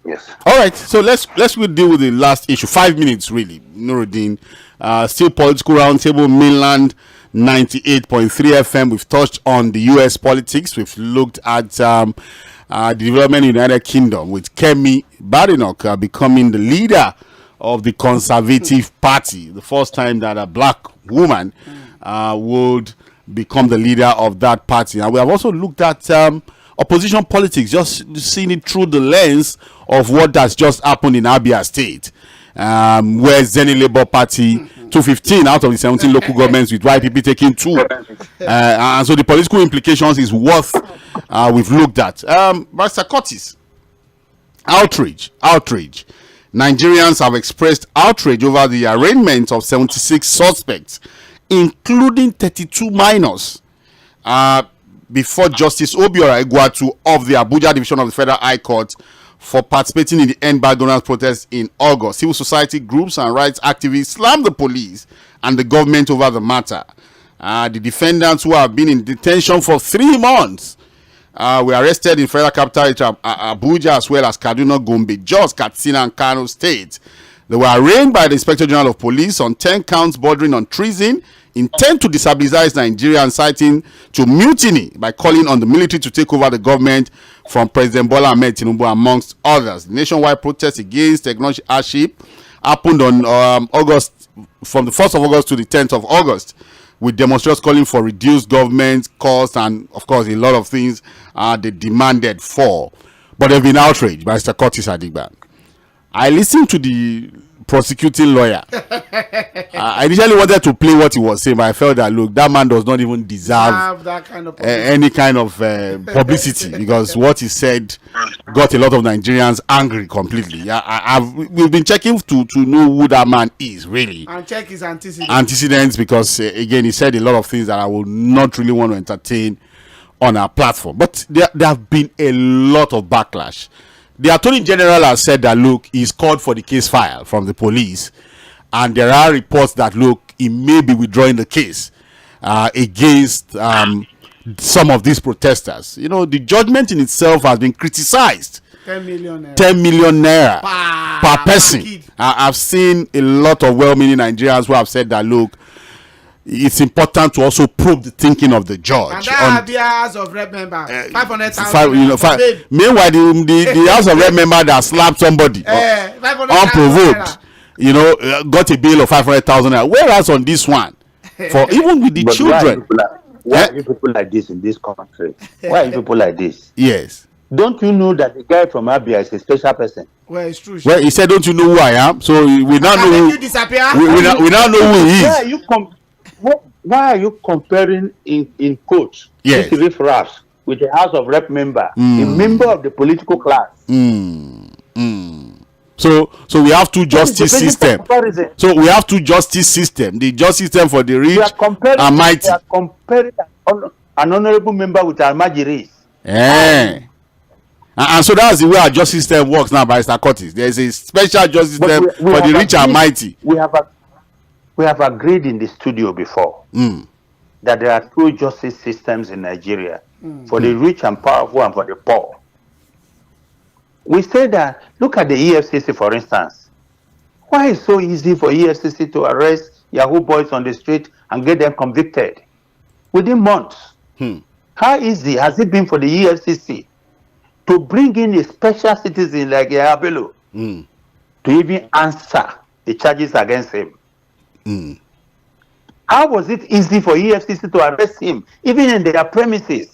Yes. All right. So let's deal with the last issue. 5 minutes, really. Nuruddin. Still political roundtable, mainland 98.3 FM. We've touched on the US politics. We've looked at the development in the United Kingdom with Kemi Badenoch becoming the leader of the Conservative Party. The first time that a black woman would become the leader of that party. And we have also looked at opposition politics, just seeing it through the lens of what has just happened in Abia State, where Zenith Labour Party 215 out of the 17 local governments with YPP taking 2. And so the political implications is worth we've looked at. Mr. Curtis, outrage. Nigerians have expressed outrage over the arraignment of 76 suspects, including 32 minors, before Justice Obiora-Egwuatu of the Abuja Division of the Federal High Court for participating in the End Bad Governance protest in August. Civil society groups and rights activists slammed the police and the government over the matter. The defendants, who have been in detention for 3 months, were arrested in federal capital Abuja, as well as Kaduna, Gombe, Jos, Katsina, and Kano State. They were arraigned by the Inspector General of Police on 10 counts bordering on treason, intent to destabilize Nigeria, and citing to mutiny by calling on the military to take over the government from President Bola Ahmed Tinubu, amongst others. The nationwide protest against technology hardship happened on from the 1st of August to the 10th of August, with demonstrators calling for reduced government costs and, of course, a lot of things they demanded for. But they've been outraged by Mr. Curtis Adigba. I listened to the prosecuting lawyer. I initially wanted to play what he was saying, but I felt that look, that man does not even deserve that kind of any kind of publicity, because what he said got a lot of Nigerians angry completely. We've been checking to know who that man is really, and check his antecedents, because again, he said a lot of things that I would not really want to entertain on our platform. But there have been a lot of backlash. The Attorney General has said that look, he's called for the case file from the police, and there are reports that look, he may be withdrawing the case against some of these protesters. You know, the judgment in itself has been criticized. 10 million naira. 10 million naira per person. I've seen a lot of well-meaning Nigerians who have said that look, it's important to also probe the thinking of the judge. And that ABIA House of Rep member, 500,000. Meanwhile, the House of Rep member that slapped somebody unprovoked, you know, got a bail of 500,000. Whereas on this one, for even with the children, why are you people like this in this country? Why are you people like this? Yes. Don't you know that the guy from ABIA is a special person? Well, it's true. Well, he said, "Don't you know who I am?" So we now know. You disappear. We now know who he is. Why are you comparing in quotes yes. riffraffs with a House of Rep member, a member of the political class? So we have two justice systems. So we have two justice systems. The justice system for the rich and mighty. You are comparing an honorable member with Almajiris. And so that's the way our justice system works now, by Curtis. There is a special justice system for the rich and mighty. We have agreed in the studio before that there are two justice systems in Nigeria, for the rich and powerful and for the poor. We say that, look at the EFCC, for instance. Why is it so easy for EFCC to arrest Yahoo boys on the street and get them convicted within months? How easy has it been for the EFCC to bring in a special citizen like Yahoo to even answer the charges against him? How was it easy for EFCC to arrest him, even in their premises?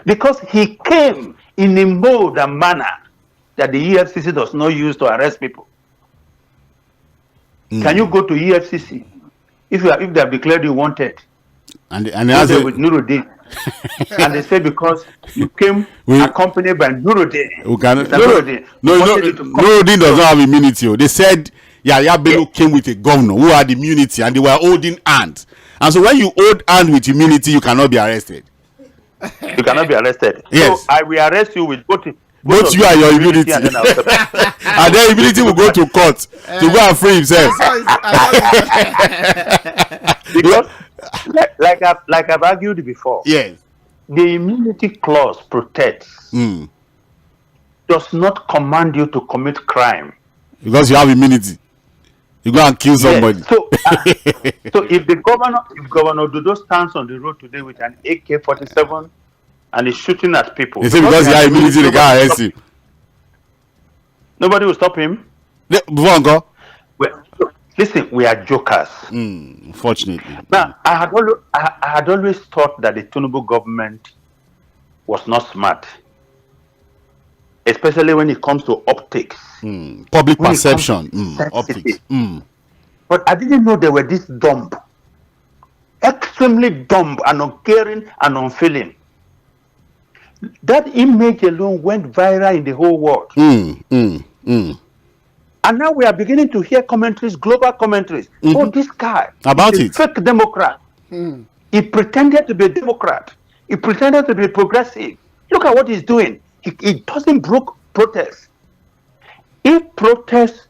Because he came in a mode and manner that the EFCC does not use to arrest people. Can you go to EFCC if they have declared you wanted? And with Nuruddin, and they say because you came accompanied by Nuruddin. Nuruddin does not have immunity. They said Yahya Bello came with a governor who had immunity, and they were holding hands. And so when you hold hand with immunity, you cannot be arrested. You cannot be arrested. Yes. So I will arrest you with both you and your immunity. And then immunity will go to court to go and free himself. Because, like I've argued before, yes, the immunity clause protects, does not command you to commit crime. Because you have immunity. You go and kill somebody. Yes. So if Governor Dodo stands on the road today with an AK-47 and is shooting at people, they say because he has immunity, they can't arrest him. Nobody will stop him. Well, listen, we are jokers. Unfortunately. Now, I had always thought that the Tinubu government was not smart, especially when it comes to optics. Public perception. Optics. But I didn't know they were this dumb, extremely dumb and uncaring and unfeeling. That image alone went viral in the whole world. And now we are beginning to hear commentaries, global commentaries. Oh, this guy about is it. A fake Democrat. He pretended to be a Democrat. He pretended to be progressive. Look at what he's doing. He doesn't broke protests. If protests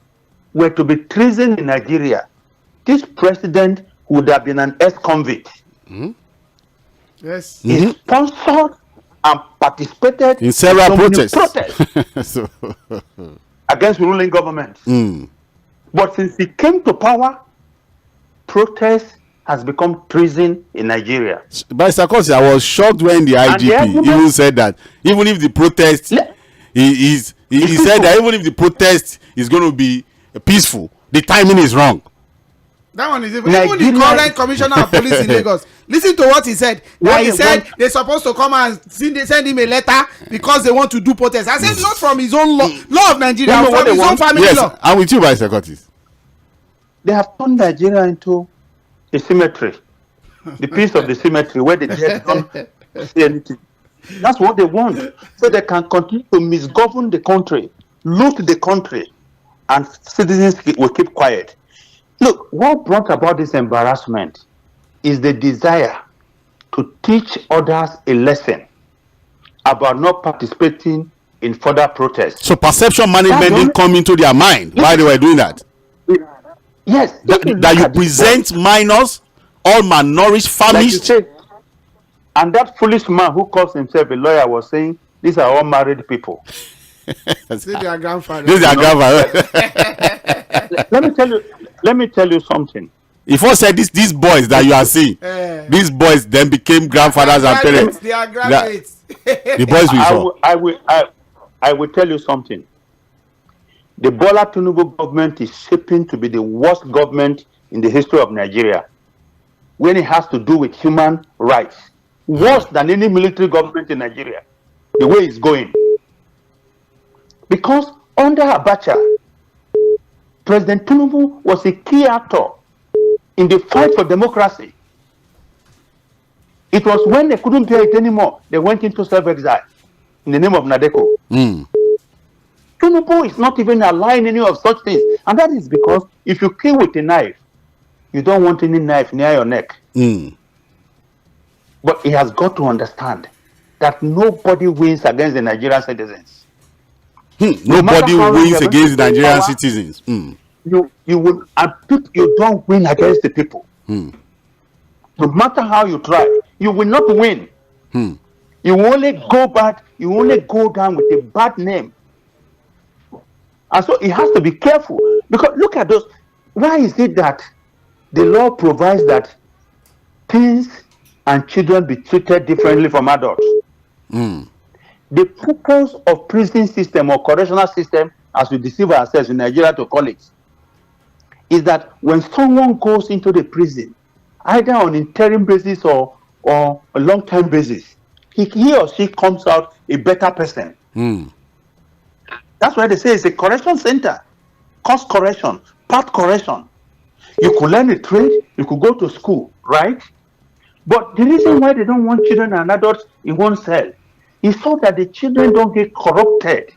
were to be treason in Nigeria, this president would have been an ex-convict. Yes. He sponsored and participated in several protests against ruling governments. But since he came to power, protest has become treason in Nigeria. But Sakosi, I was shocked when the IGP even said that even if the protest he said that even if the protest is going to be peaceful, the timing is wrong. That one is even the current commissioner of police in Lagos. Listen to what he said. He said they're supposed to come and send him a letter because they want to do protest. I said not from his own law of Nigeria, from his own family law. I'm with you, by Curtis. they have turned Nigeria into a cemetery, the piece of the cemetery where the dead don't see anything. That's what they want, so they can continue to misgovern the country, loot the country, and citizens will keep quiet. Look, what brought about this embarrassment is the desire to teach others a lesson about not participating in further protests. So perception management didn't come into their mind while they were doing that. Yes, that you present minors, all malnourished, famished. Like and that foolish man who calls himself a lawyer was saying, these are all married people. This is their grandfather. This is their grandfather. Let me tell you something. If I said these boys that you are seeing, these boys then became grandfathers and parents. They are graduates. The boys we saw. I will tell you something. The Bola Tinubu government is shaping to be the worst government in the history of Nigeria when it has to do with human rights. Worse than any military government in Nigeria, the way it's going. Because under Abacha, President Tinubu was a key actor in the fight for democracy. It was when they couldn't bear it anymore, they went into self-exile in the name of Nadeko. Tinubu is not even allowing any of such things. And that is because if you kill with a knife, you don't want any knife near your neck. But he has got to understand that nobody wins against the Nigerian citizens. Nobody wins against the Nigerian citizens. You will, you don't win against the people. No matter how you try, you will not win. You will only go bad. You will only go down with a bad name. And so he has to be careful, because look at those. Why is it that the law provides that teens and children be treated differently from adults? The purpose of prison system or correctional system, as we deceive ourselves in Nigeria to call it, is that when someone goes into the prison, either on interim basis or a long-term basis, he or she comes out a better person. That's why they say it's a correction center. Course correction, path correction. You could learn a trade, you could go to school, right? But the reason why they don't want children and adults in one cell is so that the children don't get corrupted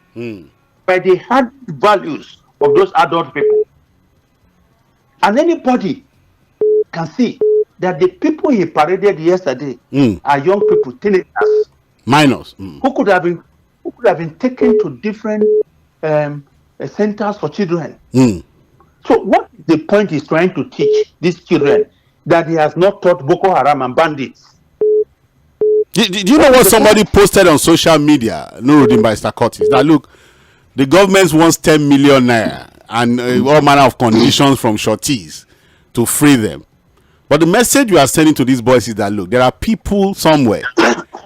by the hard values of those adult people. And anybody can see that the people he paraded yesterday are young people, teenagers, minors, who could have been taken to different centers for children. So what is the point he's trying to teach these children that he has not taught Boko Haram and bandits? Do you know what somebody posted on social media, Nuruddin by Curtis, that look, the government wants 10 million naira and all manner of conditions from shorties to free them. But the message you are sending to these boys is that, look, there are people somewhere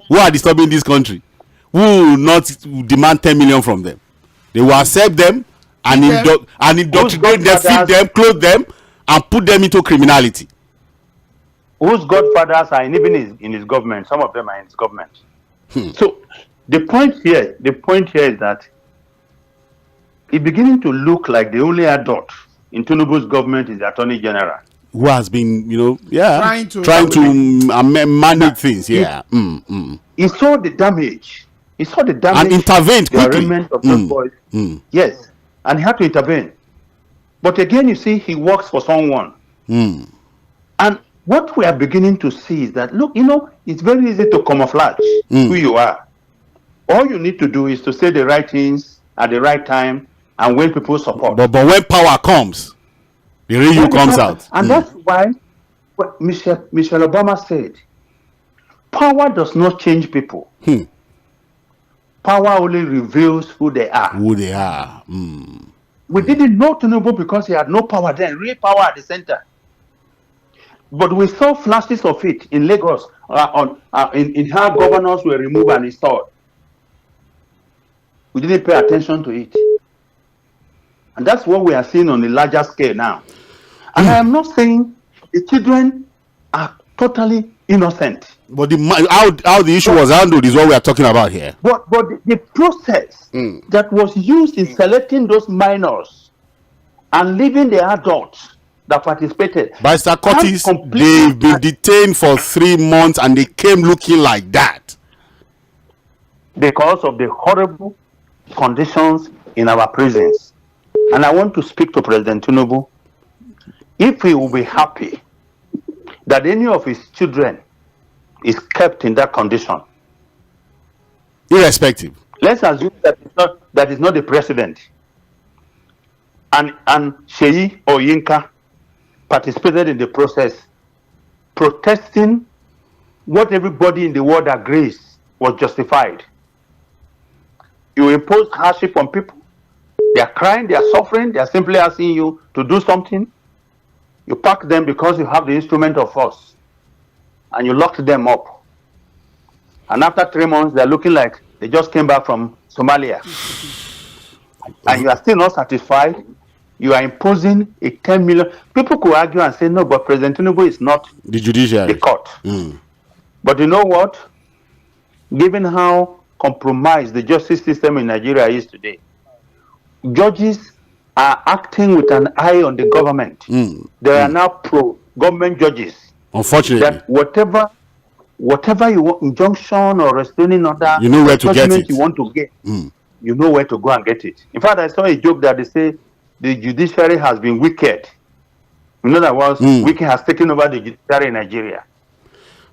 who are disturbing this country who will not demand 10 million from them. They will accept them and indoctrinate them, feed them, clothe them, and put them into criminality. Whose godfathers are even in his government? Some of them are in his government. So the point here is that it's beginning to look like the only adult in Tinubu's government is the Attorney General, who has been, trying to manage things. He saw the damage. And intervened quickly. Of those boys. Yes, and he had to intervene. But again, you see, he works for someone. And what we are beginning to see is that, look, it's very easy to camouflage who you are. All you need to do is to say the right things at the right time and win people's support. But when power comes, the real you comes out. And that's why what Michelle Obama said, power does not change people. Power only reveals who they are. We didn't know Tinubu because he had no power then, real power at the center. But we saw flashes of it in Lagos, in how governors were removed and installed. We didn't pay attention to it. And that's what we are seeing on a larger scale now. And I am not saying the children are totally innocent. But how the issue was handled is what we are talking about here. But the process that was used in selecting those minors and leaving the adults that participated. Barrister Curtis, they've been detained for 3 months and they came looking like that. Because of the horrible conditions in our prisons. And I want to speak to President Tinubu. If he will be happy that any of his children is kept in that condition, irrespective, let's assume that is not the president, and Sheyi or Yinka participated in the process, protesting what everybody in the world agrees was justified. You impose hardship on people. They are crying, they are suffering, they are simply asking you to do something. You pack them because you have the instrument of force, and you locked them up. And after 3 months, they're looking like they just came back from Somalia. And you are still not satisfied. You are imposing a 10 million. People could argue and say, no, but President Tinubu is not the judiciary, the court. But you know what? Given how compromised the justice system in Nigeria is today, judges are acting with an eye on the government. They are now pro-government judges. Unfortunately, that whatever you want, injunction or restraining order, you know where to get it. You want to get, you know where to go and get it. In fact, I saw a joke that they say the judiciary has been wicked. In other words, wicked has taken over the judiciary in Nigeria.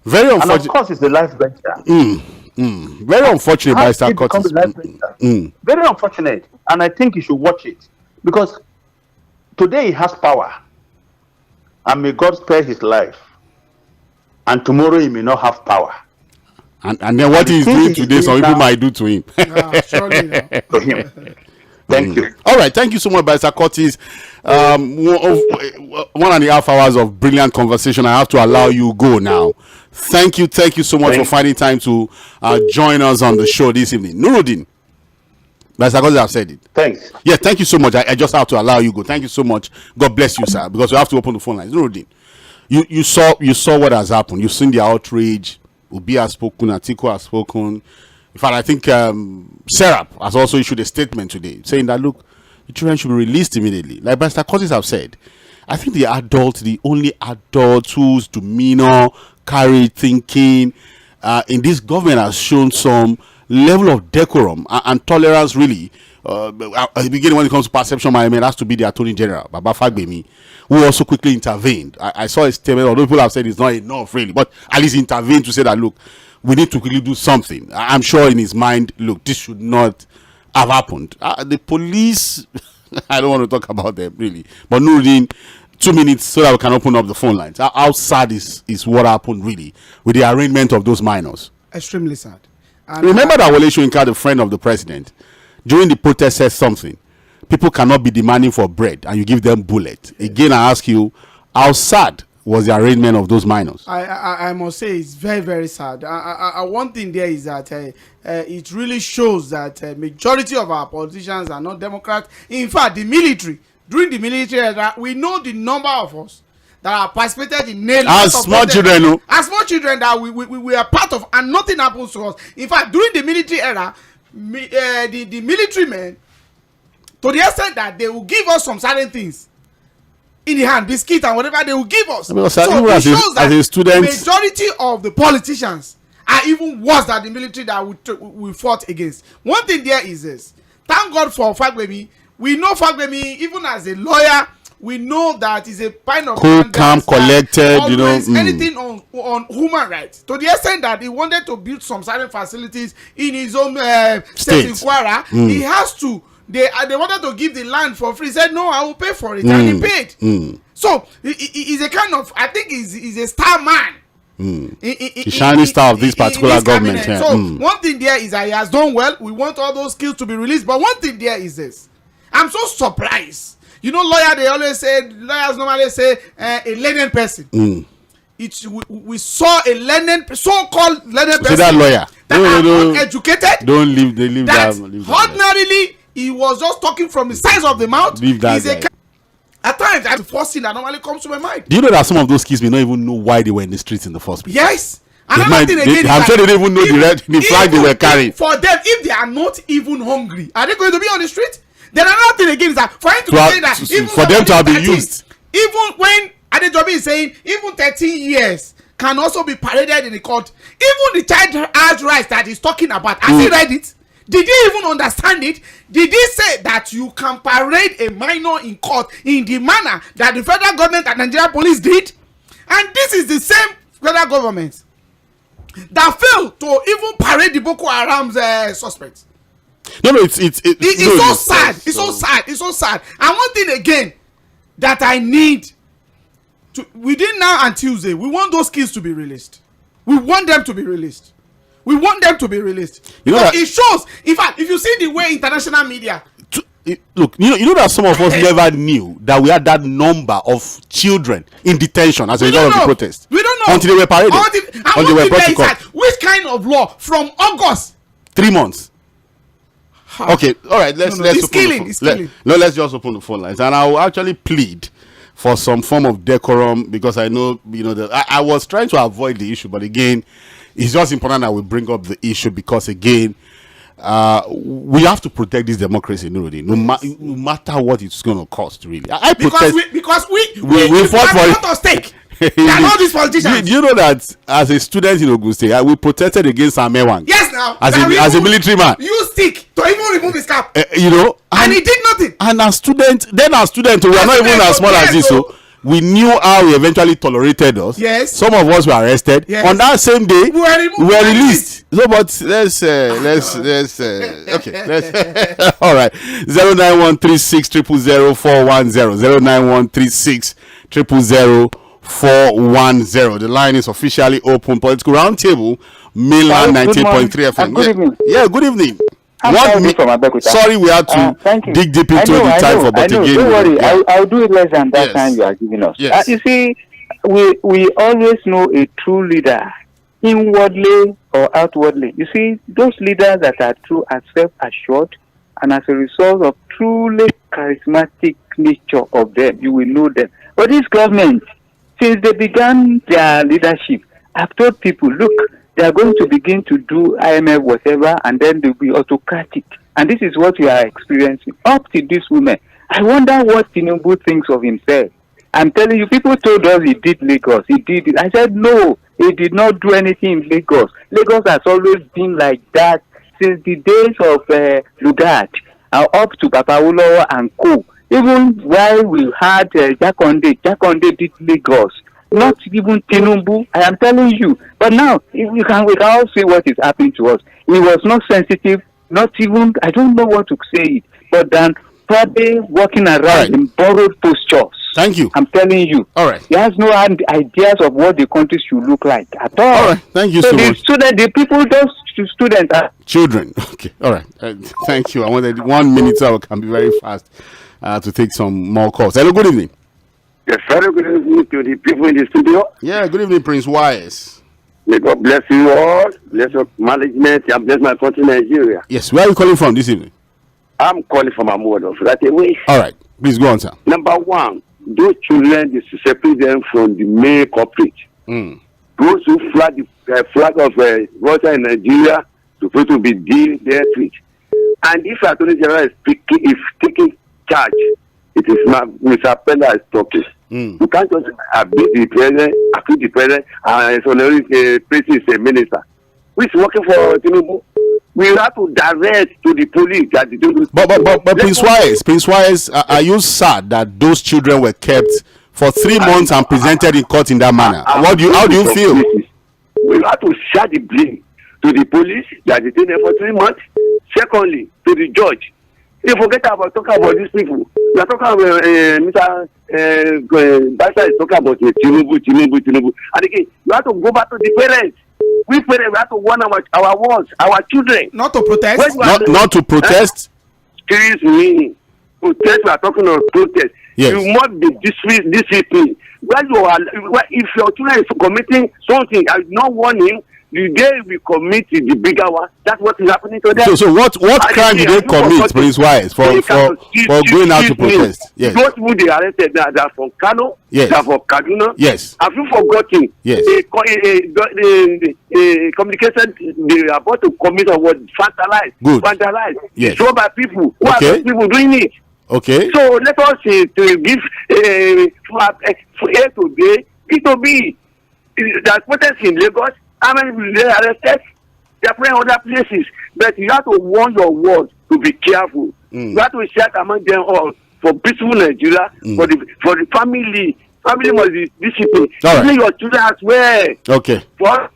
Very unfortunate. And of course, it's a life venture. Very unfortunate, Barrister Curtis. Very unfortunate, and I think you should watch it because today he has power, and may God spare his life. And tomorrow he may not have power. And then what he's doing today, some people might do to him. To him. Thank you. All right, thank you so much, Barrister Curtis. 1.5 hours of brilliant conversation. I have to allow you go now. Thank you so much for finding time to join us on the show this evening. Nuruddin, Barrister Curtis, I've said it. Thanks. Yeah, thank you so much. I just have to allow you go. Thank you so much. God bless you, sir, because we have to open the phone lines. Nuruddin, you saw what has happened. You've seen the outrage. Obi has spoken. Atiku has spoken. In fact, I think Serap has also issued a statement today saying that, look, the children should be released immediately. Like Barrister Curtis have said, I think the only adult whose demeanor, carry thinking in this government has shown some level of decorum and tolerance, really. At the beginning, when it comes to perception management, it has to be the Attorney General, Baba Fagbemi, who also quickly intervened. I saw a statement, although people have said it's not enough, really, but at least intervened to say that, look, we need to quickly do something. I'm sure in his mind, look, this should not have happened. The police, I don't want to talk about them, really. But Nuruddin, 2 minutes so that we can open up the phone lines. How sad is what happened, really, with the arraignment of those minors? Extremely sad. And remember that Ʞᴏᴟᴇ, the friend of the president, during the protest said something. People cannot be demanding for bread and you give them bullet. Again, I ask you, how sad was the arraignment of those minors? I must say it's very, very sad. One thing there is that it really shows that majority of our politicians are not Democrats. In fact, the military, during the military era, we know the number of us that are participated in as small children, that we are part of, and nothing happens to us. In fact, during the military era, the military men, to the extent that they will give us some certain things in the hand, biscuit and whatever they will give us. So it shows that the majority of the politicians are even worse than the military that we fought against. One thing there is this: thank God for Fagbemi. We know Fagbemi, even as a lawyer, we know that he's a kind of cool, calm, collected, anything on human rights, to the extent that he wanted to build some certain facilities in his own state in Kwara. He has to. They wanted to give the land for free. He said, no, I will pay for it. And he paid. So he's a kind of, I think he's a star man. The shining star of this particular government. Yeah. So one thing there is that he has done well. We want all those skills to be released. But one thing there is this: I'm so surprised. You know, lawyers normally say a learned person. We saw a so-called learned person. That lawyer that are uneducated. Don't leave. They leave that. Ordinarily, he was just talking from the size of the mouth. Leave that guy. At times, that's the first thing that normally comes to my mind. Do you know that some of those kids may not even know why they were in the streets in the first place? Yes. I'm sure they didn't even know the flag they were carrying. For them, if they are not even hungry, are they going to be on the street? Then another thing again is that for him to say that even for them to have been used. even when Adejobi is saying even 13 years can also be paraded in the court, even the child has rights that he's talking about, has he read it? Did he even understand it? Did he say that you can parade a minor in court in the manner that the federal government and Nigerian police did? And this is the same federal government that failed to even parade the Boko Haram's suspects. No, it's so sad. It's so sad. It's so sad. And one thing again that I need to, within now and Tuesday, we want those kids to be released. We want them to be released. We want them to be released. You know, it shows. In fact, if you see the way international media. Look, you know that some of us never knew that we had that number of children in detention as a result of the protest. We don't know until they were paraded. Until they were brought to court. Which kind of law from August? 3 months. Okay, all right. Let's let's just open the phone lines, and I will actually plead for some form of decorum, because I know that I was trying to avoid the issue, but again, it's just important that we bring up the issue, because again, we have to protect this democracy, no matter what it's going to cost. Really, I protest because we fought for it. Stake. And all these politicians. Do you know that as a student in Ogun State, we protested against 꽰ᴏʟᴏᴡ? Yes, now as a military man. You stick to even remove his cap. And he did nothing. And as students, we are not even as small as this. So we knew how he eventually tolerated us. Yes. Some of us were arrested. Yes. On that same day, we were released. So, but let's all right. 09136000410 09136000410. The line is officially open. Political Roundtable, Mainland 90.3 FM. Good evening. Yeah, good evening. From sorry, we had to dig deep into the time for, but again, don't worry. I'll do it less than that time you are giving us. Yes. You see, we always know a true leader, inwardly or outwardly. You see, those leaders that are true are self-assured, and as a result of truly charismatic nature of them, you will know them. But this government, since they began their leadership, I've told people, look, they are going to begin to do IMF whatever, and then they'll be autocratic. And this is what we are experiencing. Up to this woman, I wonder what Tinubu thinks of himself. I'm telling you, people told us he did Lagos. He did it. I said, no, he did not do anything in Lagos. Lagos has always been like that since the days of Lugard, up to Babawolowo and Co. Even while we had Jakonde did Lagos. Not even Tinubu, I am telling you. But now, we can all see what is happening to us. He was not sensitive, not even, I don't know what to say, but then probably walking around in borrowed postures. Thank you. I'm telling you. All right. He has no ideas of what the country should look like at all. All right. Thank you so much. The people, those students are children. Okay. All right. Thank you. I wanted 1 minute, so I can be very fast to take some more calls. Hello, good evening. Yes, very good evening to the people in the studio. Yeah, good evening, Prince Wise. May God bless you all, bless your management, and bless my country, Nigeria. Yes, where are you calling from this evening? I'm calling from Amodo, right away. All right, please go on, sir. Number one, those children, they separate them from the main culprit. Those who flag the flag of Russia in Nigeria, supposed to be dealt with. And if Attorney General is taking charge, it is Mr. Penda is talking. You can't just abuse the president, accuse the president, and the president is a minister. Who is working for Tinubu? We have to direct to the police that they don't. But Prince Wise, are you sad that those children were kept for 3 months and presented in court in that manner? How do you feel? We have to share the blame to the police that they detained them for 3 months. Secondly, to the judge. You forget about talking about these people. We are talking about Mr. Basa is talking about Tinubu. And again, you have to go back to the parents. We parents have to warn our words, our children. Not to protest. Not to protest. Serious meaning. Protest. We are talking about protest. Yes. You must be disciplined. If your children is committing something, I do not warn him. The day we commit the bigger one, that's what is happening to them. So what crime did they commit, Prince Wise, for going out to protest? Yes. Those who they arrested, they are from Kano, yes. They are from Kaduna. Yes. Have you forgotten? Yes. The communication they are about to commit was vandalized. Good. Vandalized. Yes. Show by people. Who okay. are those people doing it? Okay. So let us to give for A to B, B to B. There's protests in Lagos. How many will they arrested? They are playing other places. But you have to warn your words to be careful. You have to shout among them all for peaceful Nigeria, for the family. Family must be disciplined. All right. Your children as well. Okay. For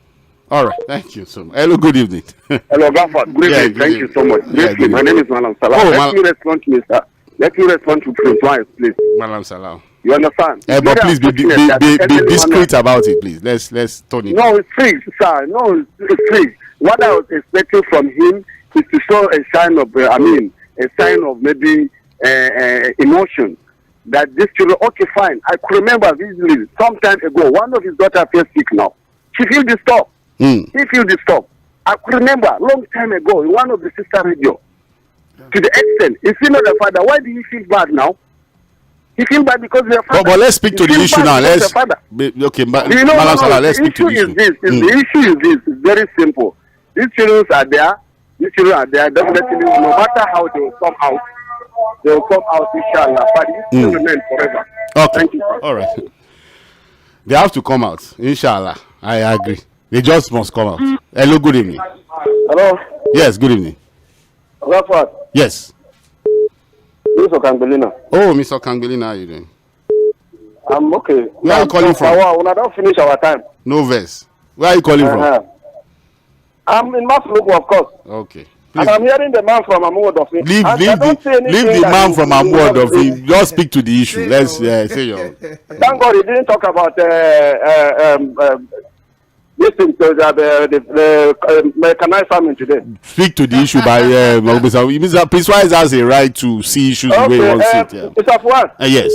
All right. Thank you so much. Hello, good evening. Hello, Gaffer. Good evening. Good Thank evening. you so much. Yeah, My name is Malam Salah. Oh, Let me respond to Mr. Let me respond to Prince Wise, please. Malam Salam. You understand? But please be discreet about it, please. Let's turn it. No, it's free, sir. No, it's free. What I was expecting from him is to show a sign of, a sign of maybe emotion. That this children, okay, fine. I could remember vividly some time ago, one of his daughters fell sick now. She feel disturbed. He feel disturbed. I could remember long time ago in one of the sister radio. To the extent, if you know the father, why do you feel bad now? He feel bad because their father. But let's speak to the issue now. Okay, Malam Salah, let's speak to the issue. The issue is this. It's very simple. These children are there. Definitely, no matter how they will come out, inshallah. But it will remain forever. Okay. Thank you. All right. They have to come out, inshallah. I agree. They just must come out. Hello, good evening. Hello. Yes, good evening. Rafat. Yes. Mr. Kangbelina. Oh, Mr. Kangbelina, how are you doing? I'm okay. Where are you calling from? When I don't finish our time. No verse. Where are you calling from? I'm in Maslow, of course. Okay. And I'm hearing the man from Amuodofin. Leave the man from Amuodofin. Just speak to the issue. Let's say your. Thank God he didn't talk about this thing, the mechanized farming today. Speak to the issue by Mr. Prince Wise has a right to see issues the way he wants it. Yeah. Mr. Fuad. Yes.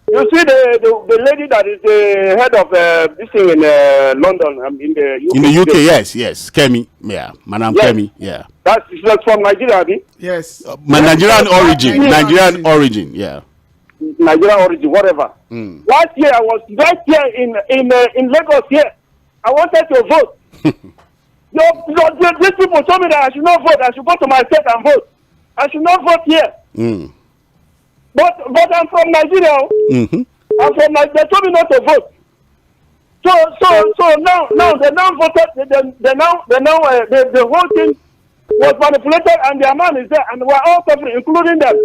You see the lady that is the head of this thing in London, in the UK. In the UK, yes. Kemi, yeah. Madam Kemi, yeah. That's from Nigeria, Abi? Yes. Nigerian origin, yeah. Nigerian origin, whatever. Last year, I was right here in Lagos here. I wanted to vote. These people told me that I should not vote. I should go to my state and vote. I should not vote here. But I'm from Nigeria. I'm from Nigeria. They told me not to vote. So now they now voted. The whole thing was manipulated, and their man is there, and we're all suffering, including them.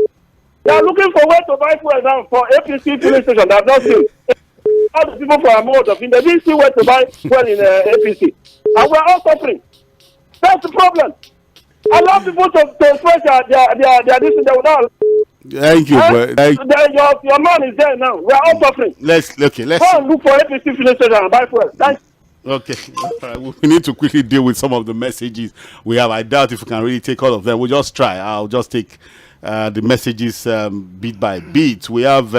They are looking for where to buy fuel now for APC filling station. They have not seen. All the people from Amuodofin, they didn't see where to buy fuel in APC, and we're all suffering. That's the problem. Allow people to express their distance. They will not. Thank you, your man is there now. We are all suffering. Let's go and look for APC filling station and buy fuel. Thanks. Okay, we need to quickly deal with some of the messages we have. I doubt if we can really take all of them. We'll just try. I'll just take the messages bit by bit. We have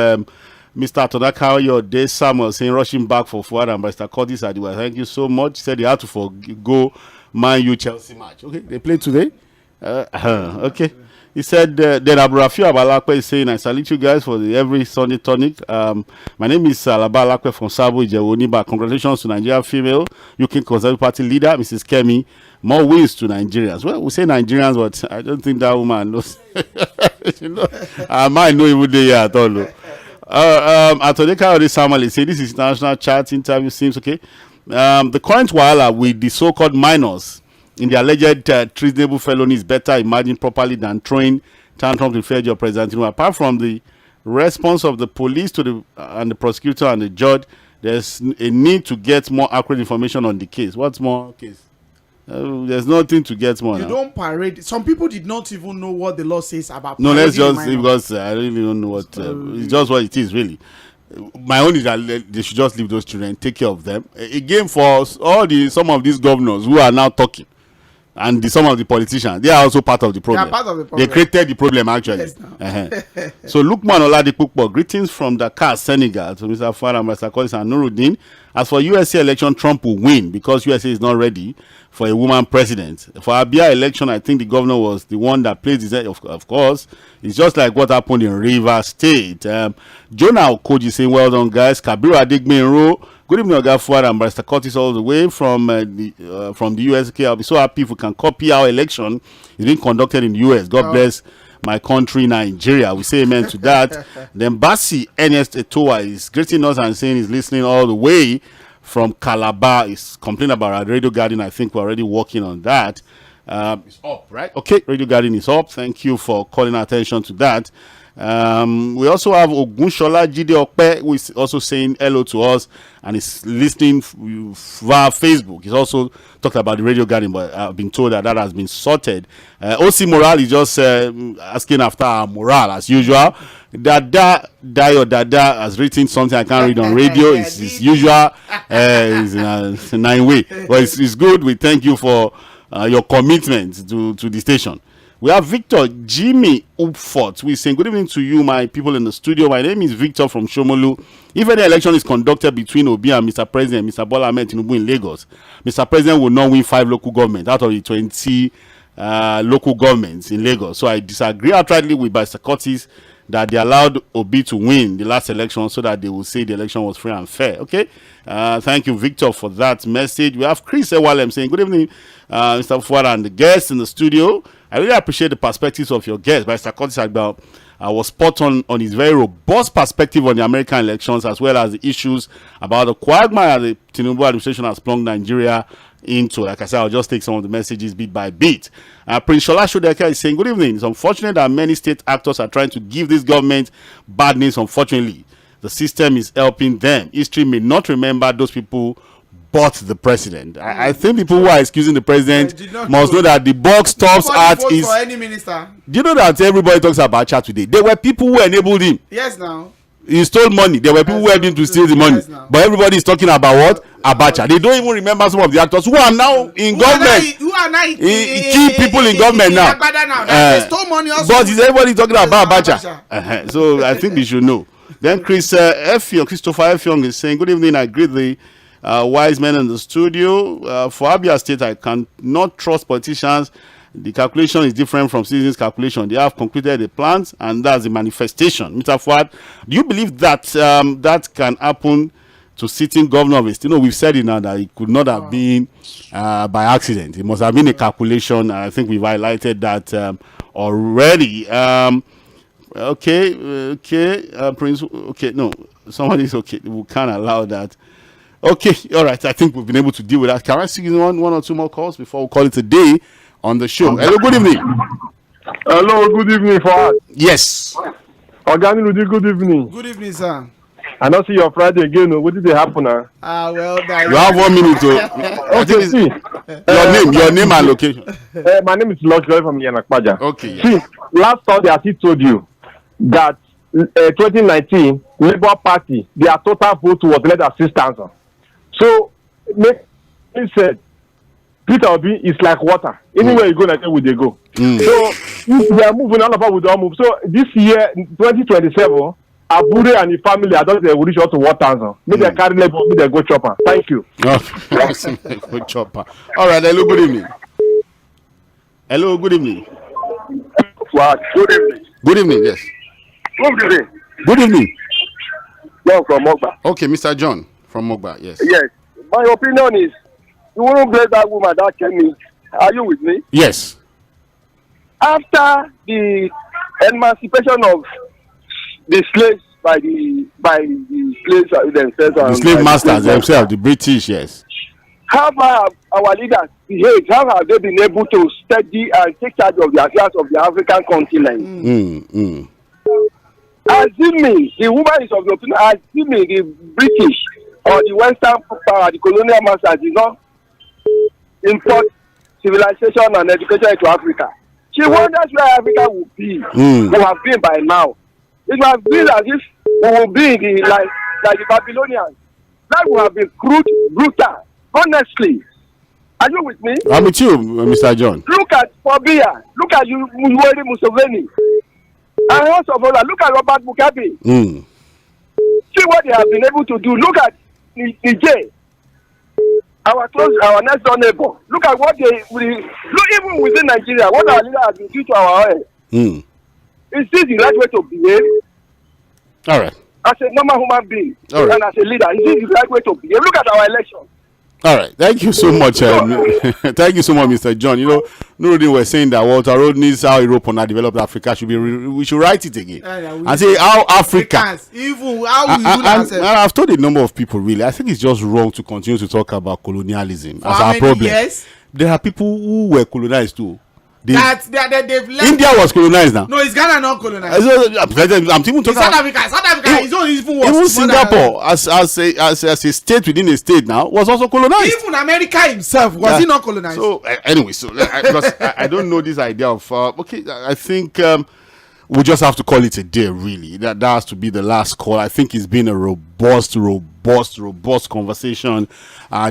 Mr. Tonakayo Samuel saying rushing back for forward and Mr. Curtis Adiwa. Thank you so much. He said they had to forgo Man U Chelsea match. Okay, they play today. Okay. He said, then Aburafi Abalakwe is saying, I salute you guys for the every Sunday tonic. My name is Alaba Alakwe from Sabo Ijewoniba. Congratulations to Nigeria female UK Conservative Party leader, Mrs. Kemi. More wins to Nigerians. Well, we say Nigerians, but I don't think that woman knows. I might know even there at all. Atodeka Ode Samuel is saying, this is international chat interview seems okay. The current wahala with the so-called minors in the alleged treasonable felony is better imagined properly than throwing tantrum to federal president. Apart from the response of the police to and the prosecutor and the judge, there's a need to get more accurate information on the case. What's more case? There's nothing to get more. You don't parade. Some people did not even know what the law says about. No, let's just because I really don't know what. It's just what it is really. My own is that they should just leave those children, take care of them. Again, for all some of these governors who are now talking. And some of the politicians, they are also part of the problem. They are part of the problem. They created the problem, actually. Yes, So, Lukman Oladipukpo, greetings from Dakar, Senegal, to Mr. Farah, Mr. Collins, and Nuruddin. As for USA election, Trump will win because USA is not ready for a woman president. For ABIA election, I think the governor was the one that played his head, of course. It's just like what happened in Rivers State. Jonah Okoji saying, well done, guys. Kabiru Adigbenro. Good evening, Oga Fuad and Mr. Curtis, all the way from the US. I'll be so happy if we can copy our election. It's being conducted in the US. God bless my country, Nigeria. We say amen to that. Then Basi Ernest Etowa is greeting us and saying he's listening all the way from Calabar. He's complaining about our Radio Garden. I think we're already working on that. It's up, right? Okay, Radio Garden is up. Thank you for calling our attention to that. We also have Ogunshola Jide Okpe, who is also saying hello to us and is listening via Facebook. He's also talked about the Radio Garden, but I've been told that has been sorted. OC Morale is just asking after our morale as usual. Dada has written something I can't read on radio. It's his usual. It's a 9-way, but it's good. We thank you for your commitment to the station. We have Victor Jimmy Upfort. We're saying good evening to you, my people in the studio. My name is Victor from Shomolu. If any election is conducted between Obi and Mr. President, Mr. Bola Ahmed Tinubu in Lagos, Mr. President will not win 5 local governments out of the 20 local governments in Lagos. So I disagree outrightly with Mr. Curtis that they allowed Obi to win the last election so that they will say the election was free and fair. Okay. Thank you, Victor, for that message. We have Chris Ewalem saying good evening, Mr. Fuad and the guests in the studio. I really appreciate the perspectives of your guests. Mr. Curtis Agba was spot on his very robust perspective on the American elections, as well as the issues about the quagmire the Tinubu administration has plunged Nigeria into. Like I said, I'll just take some of the messages bit by bit. Prince Shola Shodeka is saying, good evening. It's unfortunate that many state actors are trying to give this government bad names. Unfortunately, the system is helping them. History may not remember those people but the president. I think people who are excusing the president must know that the buck stops at his. For any minister. Do you know that everybody talks about Abacha today? There were people who enabled him. Yes, now. He stole money. There were people who helped him to steal the money. But everybody is talking about what? Abacha. They don't even remember some of the actors who are now in government. Who are now key people in government now. They stole money also. But is everybody talking about Abacha? So I think we should know. Then Christopher Effiong is saying, good evening. I greet the wise men in the studio. For ABIA State, I cannot trust politicians. The calculation is different from citizens' calculation. They have concluded the plans, and that's the manifestation. Mr. Fuad, do you believe that that can happen to sitting governor of a state? You know, we've said it now that it could not have been by accident. It must have been a calculation, and I think we've highlighted that already. Prince. Okay, no, somebody's okay. We can't allow that. Okay, all right. I think we've been able to deal with that. Can I see one or two more calls before we call it a day on the show? Hello, good evening. Hello, good evening, Fuad. Yes. Organi, good evening. Good evening, sir. I don't see your Friday again. What did they happen now? Well, you have 1 minute to. Okay, see. Your name and location. My name is Lord from Yanakpaja. Okay. See, last Sunday I told you that 2019 Labour Party, their total vote was less than 6,000. So, he said, Peter Obi is like water. Anywhere you go, like where they go. So, if they are moving, all of us will all move. So, this year, 2027, Abure and his family, I don't think they will reach out to 1,000. Maybe they carry labor, maybe they go chopper. Thank you. Go chopper. All right, hello, good evening. Hello, good evening. What? Good evening. Good evening, yes. Good evening. Good evening. John from Mogba. Okay, Mr. John from Mogba, yes. Yes. My opinion is, you won't blame that woman that came in. Are you with me? Yes. After the emancipation of the slaves by the slaves themselves, the slave masters themselves, the British, yes. How have our leaders behaved? How have they been able to study and take charge of the affairs of the African continent? Assuming the woman is of the opinion, assuming the British or the Western power, the colonial masters, did not import civilization and education into Africa. She wonders where Africa will be, would have been by now. It would have been as if we will be like the Babylonians. That would have been crude, brutal. Honestly, are you with me? I'm with you, Mr. John. Look at Fabia. Look at Yoweri Museveni. And also, look at Robert Mugabe. See what they have been able to do. Look at Niger, our next door neighbor. Look at what look even within Nigeria, what our leader has been doing to our oil. Is this the right way to behave? All right. As a normal human being and as a leader, is this the right way to behave? Look at our election. All right, thank you so much. Thank you so much, Mr. John. You know, Nuruddin was saying that Walter Road needs how Europe and developed Africa should be. We should write it again and say how Africa. Even how we and I've told a number of people really. I think it's just wrong to continue to talk about colonialism as our problem. Years? There are people who were colonized too. They've left. India was colonized now. No, it's Ghana not colonized. I'm even talking South Africa is even worse. Even Singapore, as a state within a state now, was also colonized. Even America himself was he not colonized? So anyway, because I don't know this idea of okay. I think we just have to call it a day. Really, that has to be the last call. I think it's been a robust conversation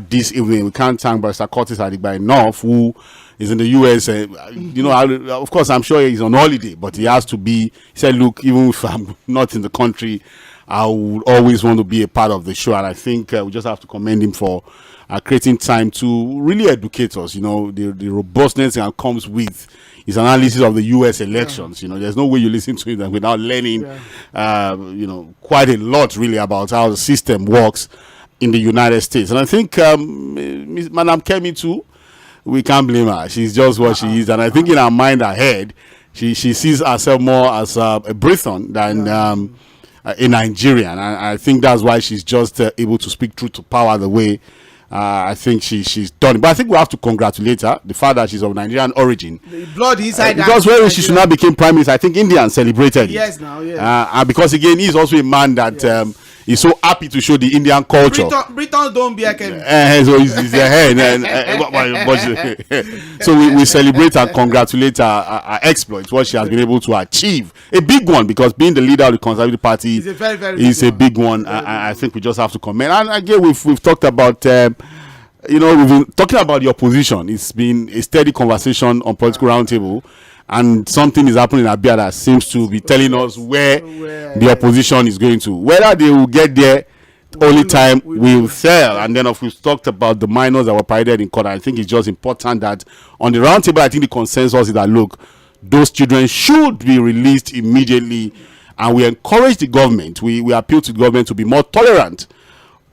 this evening. We can't thank Barrister Curtis Adigba enough, who is in the US. You know, of course, I'm sure he's on holiday, but he has to be. He said, "Look, even if I'm not in the country, I would always want to be a part of the show." And I think we just have to commend him for creating time to really educate us. You know, the robustness that comes with his analysis of the US elections. You know, there's no way you listen to it without learning, you know, quite a lot really about how the system works in the United States. And I think Madam Kemi too, we can't blame her. She's just what she is. And I think in her mind, her head, she sees herself more as a Briton than a Nigerian. And I think that's why she's just able to speak truth to power the way I think she's done it. But I think we have to congratulate her, the fact that she's of Nigerian origin. The blood inside because when she should not became prime minister, I think Indians celebrated it. Yes, now, yes. And because again, he's also a man that is so happy to show the Indian culture. Britons don't be a so he's their head. So we celebrate and congratulate her exploits, what she has been able to achieve. A big one, because being the leader of the Conservative Party is a big one. I think we just have to comment. And again, we've talked about you know, we've been talking about the opposition. It's been a steady conversation on Political Roundtable. And something is happening in ABIA that seems to be telling us where the opposition is going to. Whether they will get there, only time will tell. And then, we've talked about the minors that were paraded in court. I think it's just important that on the roundtable, I think the consensus is that, look, those children should be released immediately. And we encourage the government, we appeal to the government to be more tolerant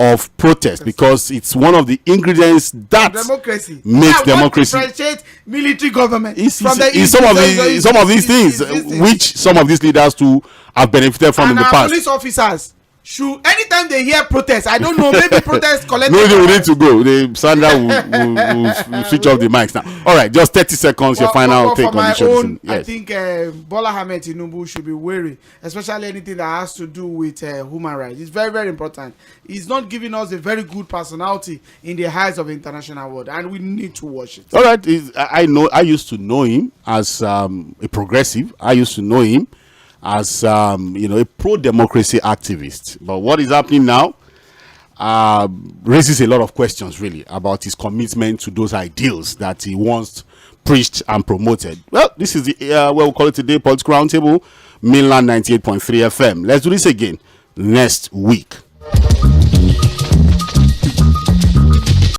of protest, because it's one of the ingredients that makes democracy. Differentiate military government some of these things which some of these leaders too have benefited from in the past. Police officers should, anytime they hear protest, I don't know, maybe protest collect. No, they need to go. Sandra will switch off the mics now. All right, just 30 seconds. Your final take on the show. Yes. I think Bola Ahmed Tinubu should be wary, especially anything that has to do with human rights. It's very, very important. He's not giving us a very good personality in the eyes of the international world, and we need to watch it. All right, I used to know him as a progressive. I used to know him as you know, a pro-democracy activist. But what is happening now raises a lot of questions really about his commitment to those ideals that he once preached and promoted. Well, this is the what we'll call it today, Political Roundtable, Mainland 98.3 FM. Let's do this again next week.